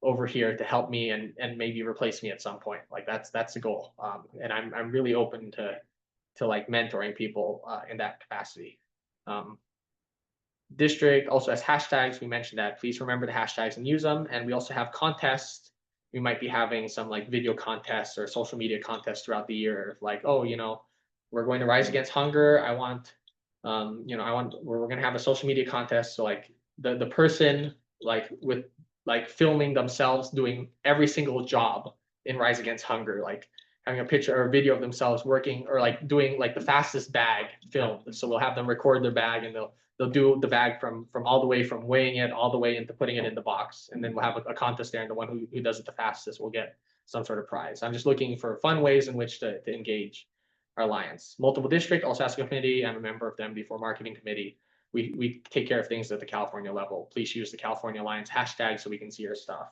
over here to help me and maybe replace me at some point. Like that's the goal. And I'm really open to like mentoring people in that capacity. District also has hashtags. We mentioned that. Please remember the hashtags and use them. And we also have contests. We might be having some like video contests or social media contests throughout the year. Like, oh, we're going to rise against hunger. We're going to have a social media contest. So like the person like with like filming themselves doing every single job in Rise Against Hunger, like having a picture or a video of themselves working or like doing like the fastest bag filmed. So we'll have them record their bag, and they'll do the bag from all the way from weighing it all the way into putting it in the box, and then we'll have a contest there, and the one who does it the fastest will get some sort of prize. I'm just looking for fun ways in which to engage our alliance. Multiple district also has a committee. I'm a member of the MD4 marketing committee. We take care of things at the California level. Please use the California Alliance hashtag so we can see your stuff.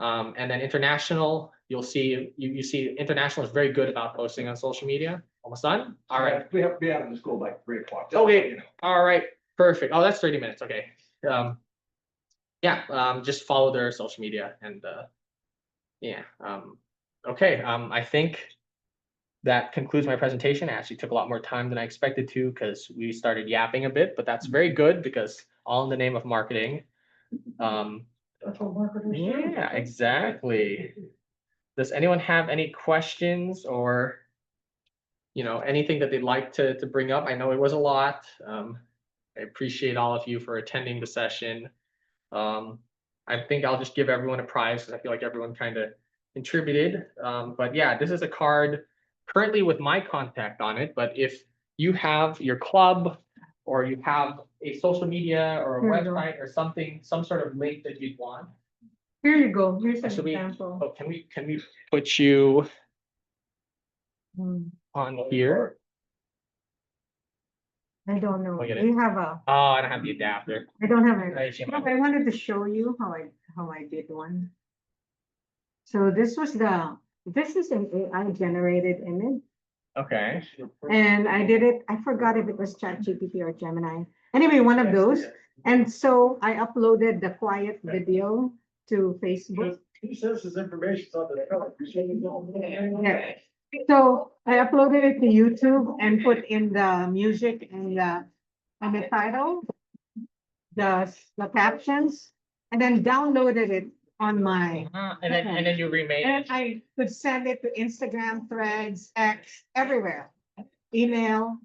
And then international, you'll see you see international is very good about posting on social media. Almost done. All right. We have to be out of the school by 3 o'clock. Okay. All right. Perfect. Oh, that's 30 minutes. Okay. Just follow their social media and okay. I think that concludes my presentation. It actually took a lot more time than I expected to because we started yapping a bit, but that's very good because all in the name of marketing. That's what marketers do. Yeah, exactly. Does anyone have any questions or anything that they'd like to bring up? I know it was a lot. I appreciate all of you for attending the session. I think I'll just give everyone a prize because I feel like everyone kind of contributed. But yeah, this is a card currently with my contact on it. But if you have your club or you have a social media or a Here you go. website or something, some sort of link that you'd want. Here you go. Here's an Should we- example. Oh, can we put you Hmm, on here? I don't know. Look at it. We have a, Oh, I don't have the adapter. I don't have a, Right, no, I wanted to show you how I did one. So this is an AI generated image. Okay. And I did it, I forgot if it was ChatGPT or Gemini. Anyway, one of those. And so I uploaded the quiet video to Facebook. He says his information's on the. Yeah. So I uploaded it to YouTube and put in the music and the title, the captions, and then downloaded it on my, And then you remain. and I could send it to Instagram, Threads, X, everywhere. Email,